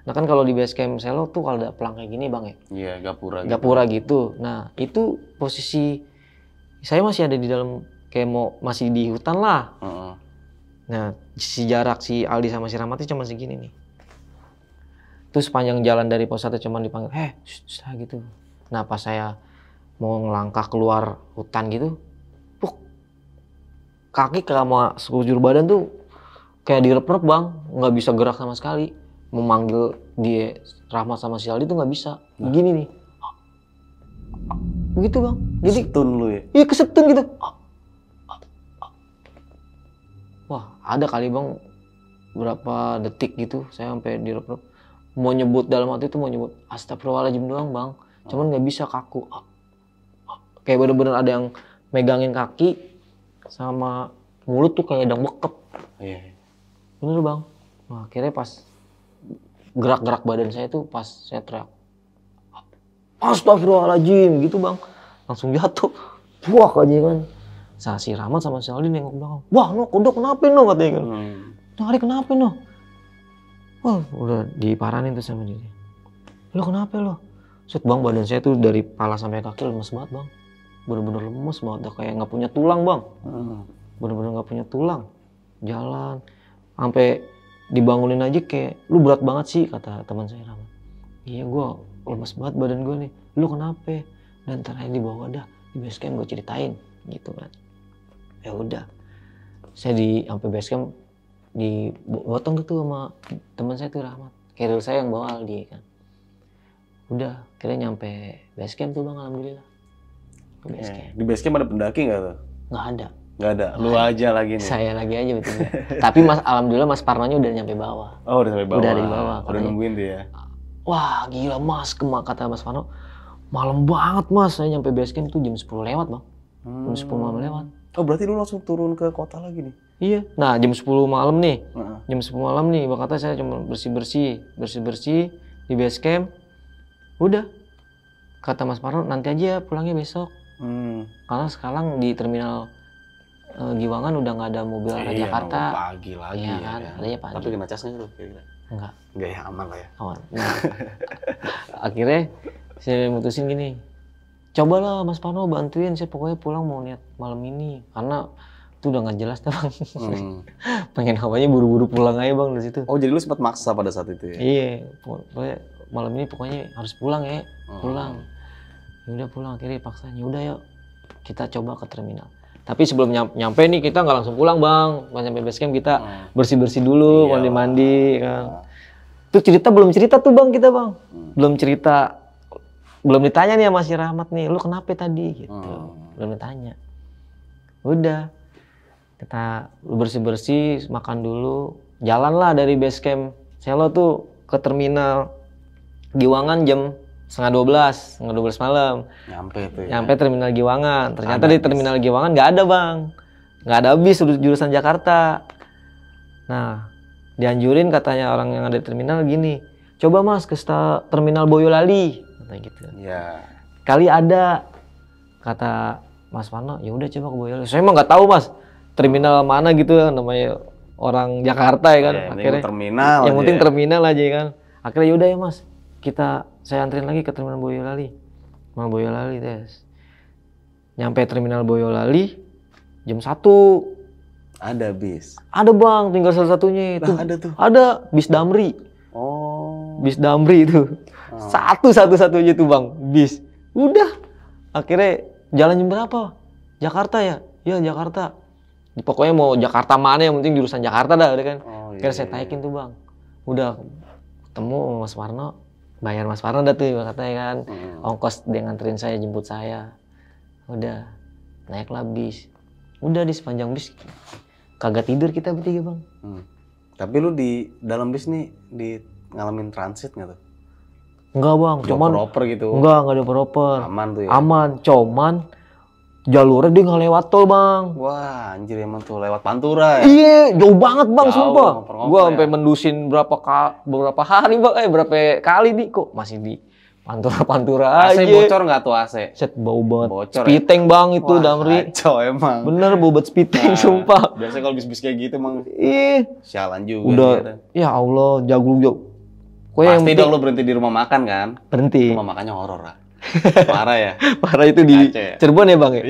Nah kan kalau di base camp Selo tuh kalau ada pelang kayak gini bang ya. Iya gapura gitu. Nah itu posisi saya masih ada di dalam, kayak masih di hutan lah. Nah si jarak si Aldi sama si Rahmat cuma segini nih. Terus sepanjang jalan dari pos 1 cuma dipanggil, gitu. Nah pas saya mau ngelangkah keluar hutan gitu, kaki sama sekujur badan tuh kayak direp-rep bang, nggak bisa gerak sama sekali. Memanggil dia Rahmat sama si Aldi tuh nggak bisa. Begini nih, begitu bang. Jadi setun lu ya? Iya kesetun gitu. Wah ada kali bang berapa detik gitu saya sampai direp-rep. Mau nyebut dalam hati itu, mau nyebut astagfirullahaladzim doang bang. Cuman nggak bisa, kaku. Kayak bener-bener ada yang megangin kaki sama mulut tuh kayak ada bekep. Iya. Bener bang. Nah, akhirnya pas gerak-gerak badan saya tuh pas saya teriak, astagfirullahaladzim gitu bang. Langsung jatuh. Wah aja kan. Si Rahmat sama si Aldi nengok belakang. Wah no, kodok kenapa no katanya kan. Hari kenapa no? Wah udah diparanin tuh sama dia. Lo kenapa lo? Set bang, badan saya tuh dari kepala sampai kaki lemes banget bang. Bener-bener lemes banget, udah kayak nggak punya tulang bang. Bener-bener nggak punya tulang. Jalan sampai dibangunin aja kayak, lu berat banget sih kata teman saya Rahmat. Iya gua lemes banget badan gua nih. Lu kenapa? Dan ntar aja dibawa dah di base camp, gua ceritain gitu kan. Ya udah, saya sampai base camp dibotong gitu sama teman saya tuh Rahmat. Carrier saya yang bawa Aldi kan. Udah, akhirnya nyampe base camp tuh bang, alhamdulillah. Di base camp ada pendaki nggak tuh? Nggak ada. Nggak ada, lu aja lagi nih. Saya lagi aja betul. Tapi alhamdulillah Mas Parnonya udah nyampe bawah. Oh udah sampai bawah. Udah ada di bawah. Udah nungguin dia ya. Wah gila mas, kata Mas Parno, malam banget mas. Saya nyampe base camp tuh jam 10 lewat bang. Jam 10 malam lewat. Oh berarti lu langsung turun ke kota lagi nih? Iya. Nah jam 10 malam nih. Jam 10 malam nih, bang kata saya cuma bersih-bersih di base camp. Udah. Kata Mas Parno nanti aja pulangnya besok. Karena sekarang di terminal Giwangan udah nggak ada mobil arah Jakarta. Pagi lagi ya kan. Adanya pagi. Tapi kena cas nggak tuh kira-kira? Enggak. Enggak ya, aman lah ya. Aman. Nah, akhirnya saya mutusin gini. Cobalah Mas Parno bantuin, saya pokoknya pulang mau niat malam ini. Karena itu udah nggak jelas tuh bang. Pengen hawanya buru-buru pulang aja bang dari situ. Oh jadi lu sempat maksa pada saat itu ya? Iya. Pokoknya malam ini pokoknya harus pulang ya. Pulang. Ya udah pulang, akhirnya paksa. Ya udah yuk kita coba ke terminal. Tapi sebelum nyampe nih kita nggak langsung pulang bang. Pas nyampe base camp kita bersih-bersih dulu, mandi-mandi kan. Tuh belum cerita tuh bang kita bang. Belum cerita, belum ditanya nih sama si Rahmat nih, lu kenapa tadi gitu. Belum ditanya. Udah, kita bersih-bersih, makan dulu. Jalanlah dari base camp Selo tuh ke terminal Giwangan jam setengah 12 malam. Nyampe tuh ya. Nyampe terminal Giwangan. Ternyata di terminal Giwangan nggak ada bang. Nggak ada bis jurusan Jakarta. Nah, dianjurin katanya orang yang ada di terminal gini. Coba mas ke terminal Boyolali. Katanya gitu. Iya. Kali ada. Kata Mas Parno, ya udah coba ke Boyolali. Saya emang nggak tahu mas. Terminal mana gitu namanya orang Jakarta ya kan. Ya, akhirnya terminal. Yang penting terminal aja ya kan. Akhirnya yaudah ya mas. Saya anterin lagi ke terminal Boyolali. Terminal Boyolali tes. Nyampe terminal Boyolali jam 1. Ada bis. Ada bang, tinggal salah satunya itu. Ada tuh. Ada bis Damri. Oh. Bis Damri itu. Satu-satunya tuh bang, bis. Udah. Akhirnya jalan jam berapa? Jakarta ya? Ya Jakarta. Pokoknya mau Jakarta mana yang penting jurusan Jakarta dah udah kan. Akhirnya saya taikin tuh bang. Udah ketemu sama Mas Parno. Bayar Mas Parno dah tuh katanya kan. Ongkos dia nganterin saya, jemput saya. Udah, naiklah bis. Udah di sepanjang bis kagak tidur kita bertiga bang. Tapi lu di dalam bis nih ngalamin transit nggak tuh? Enggak bang, cuman dioper gitu. Enggak dioper. Aman tuh ya. Aman, cuman jalurnya dia nggak lewat tol bang. Wah anjir emang tuh lewat Pantura ya? Iya, jauh banget bang, sumpah. Gua sampai ya? mendusin beberapa hari bang, berapa kali nih kok masih di Pantura aja. AC bocor nggak tuh AC? Set bau banget. Bocor Spiteng ya? Bang itu. Wah, Damri. Kacau emang. Bener bau banget spiteng sumpah. Biasanya kalau bis-bis kayak gitu emang sialan juga. Udah, ya Allah, jago. Pasti dong lu berhenti di rumah makan kan? Berhenti. Rumah makannya horor lah. Parah ya? Parah itu di Cirebon ya bang ya?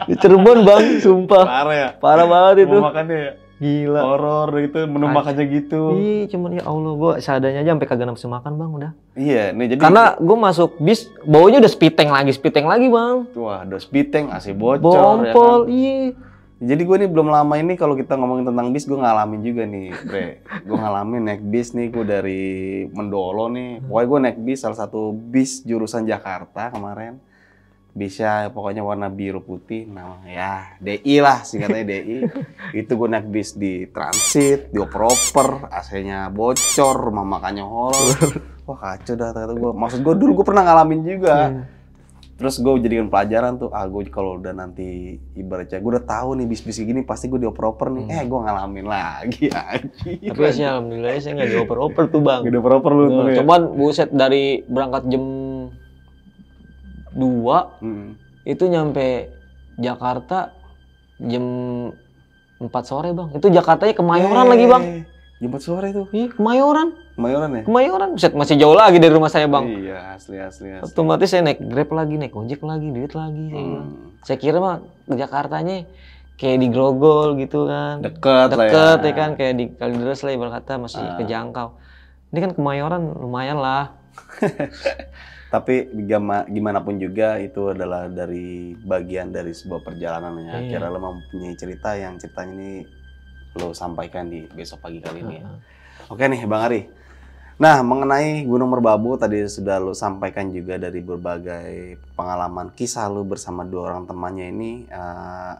Di Cirebon bang, sumpah. Parah ya? Parah banget itu. Rumah makannya ya? Gila. Horor gitu, menu makannya gitu. Iya, cuman ya Allah, gua seadanya aja sampai kagak nafsu makan bang udah. Iya, nih jadi karena gua masuk bis, baunya udah spiteng lagi bang. Wah, udah spiteng, AC bocor. Bompol, ya kan? iya. Jadi gue nih belum lama ini kalau kita ngomongin tentang bis, gue ngalamin juga nih, Bre. Gue ngalamin naik bis nih, gue dari Mendolo nih. Pokoknya gue naik bis, salah satu bis jurusan Jakarta kemarin. Bisnya pokoknya warna biru putih, namanya ya DI lah, singkatnya DI. Itu gue naik bis di transit, dioper-oper, AC-nya bocor, rumah makannya horor. Wah kacau dah, kata gue. Maksud gue dulu gue pernah ngalamin juga. Terus gue jadikan pelajaran tuh, gue kalau udah nanti ibaratnya gue udah tahu nih bis-bis gini pasti gue dioper-oper nih. Gue ngalamin lagi aja. Tapi sih alhamdulillah saya nggak dioper-oper tuh bang. Gak dioper-oper lu tuh ya. Cuman buset dari berangkat jam 2 itu nyampe Jakarta jam 4 sore bang. Itu Jakartanya Kemayoran lagi bang. Jam 4 sore tuh. Iya Kemayoran. Kemayoran ya? Kemayoran, buset masih jauh lagi dari rumah saya bang. Iya asli. Otomatis saya naik Grab lagi, naik ojek lagi, duit lagi. Saya kira mah ke Jakartanya kayak di Grogol gitu kan. Deket ya kan, kayak di Kalideres lah ibarat kata masih kejangkau. Ini kan Kemayoran lumayan lah. Tapi gimana pun juga itu adalah dari bagian dari sebuah perjalanan ya. Kira lo mempunyai cerita yang ceritanya ini lo sampaikan di besok pagi kali ini ya. Oke nih Bang Ari. Nah mengenai Gunung Merbabu tadi sudah lo sampaikan juga dari berbagai pengalaman kisah lo bersama dua orang temannya ini.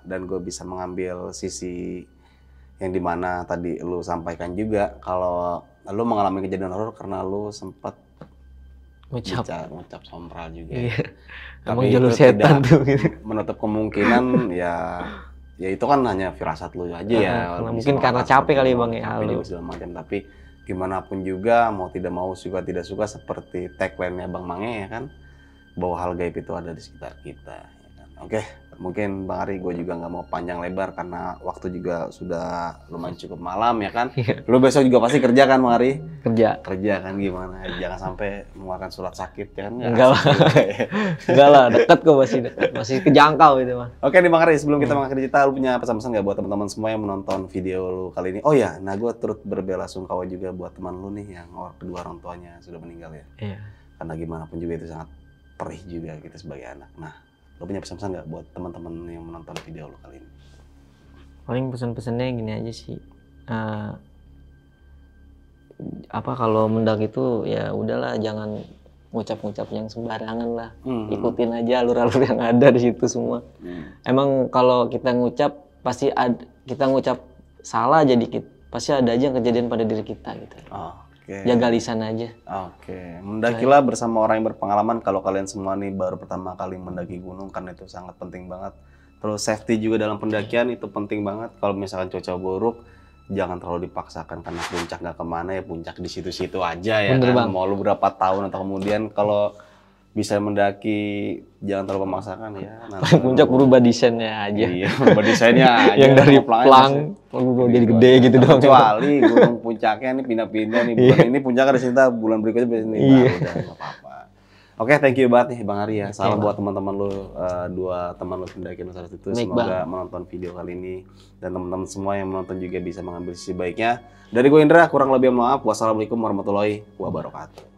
Dan gue bisa mengambil sisi yang dimana tadi lo sampaikan juga. Kalau lo mengalami kejadian horor karena lo sempat ngucap sompral juga. Iya. Tapi jalur itu setan tuh gitu. Menutup kemungkinan ya itu kan hanya firasat lu aja ya. Mungkin karena capek kali Bang ya. Capek juga segala macam. Tapi gimana pun juga mau tidak mau suka tidak suka seperti tagline-nya Bang Mange ya kan, bahwa hal gaib itu ada di sekitar kita. Ya kan? Oke, mungkin Bang Ari gue juga nggak mau panjang lebar karena waktu juga sudah lumayan cukup malam ya kan. Lu besok juga pasti kerja kan Bang Ari? Kerja kan gimana? Jangan sampai mengeluarkan surat sakit ya kan? Enggak lah. Enggak lah, dekat kok masih kejangkau itu mah. Oke nih Bang Ari, sebelum kita mengakhiri cerita, lu punya pesan-pesan nggak buat teman-teman semua yang menonton video lu kali ini? Oh ya, nah gue turut berbelasungkawa juga buat teman lu nih yang kedua orang tuanya sudah meninggal ya. Iya. Karena gimana pun juga itu sangat perih juga kita sebagai anak. Nah, Lo punya pesan-pesan nggak buat teman-teman yang menonton video lo kali ini? Paling pesan-pesannya gini aja sih. Kalau mendaki itu ya udahlah, jangan ngucap-ngucap yang sembarangan lah. Ikutin aja alur-alur yang ada di situ semua. Emang kalau kita ngucap pasti kita ngucap salah aja dikit, pasti ada aja yang kejadian pada diri kita gitu. Jaga lisan aja. Mendakilah bersama orang yang berpengalaman. Kalau kalian semua nih baru pertama kali mendaki gunung, karena itu sangat penting banget. Terus safety juga dalam pendakian itu penting banget. Kalau misalkan cuaca buruk, jangan terlalu dipaksakan, karena puncak nggak kemana ya, puncak di situ-situ aja ya. Bener, kan? Bang. Mau lu berapa tahun atau kemudian kalau bisa mendaki, jangan terlalu memaksakan ya. Puncak berubah desainnya aja. Iya, berubah desainnya aja. Yang dari pelang berubah jadi gede gitu doang. Kecuali gunung puncaknya nih pindah-pindah nih. Bulan ini puncaknya di sini, bulan berikutnya di sini. Udah nggak apa-apa. Oke, thank you banget nih Bang Ari ya. Salam buat teman-teman lu, dua teman lu pendaki Nusa itu. Semoga menonton video kali ini dan teman-teman semua yang menonton juga bisa mengambil sisi baiknya. Dari gue Indra, kurang lebih maaf. Wassalamualaikum warahmatullahi wabarakatuh.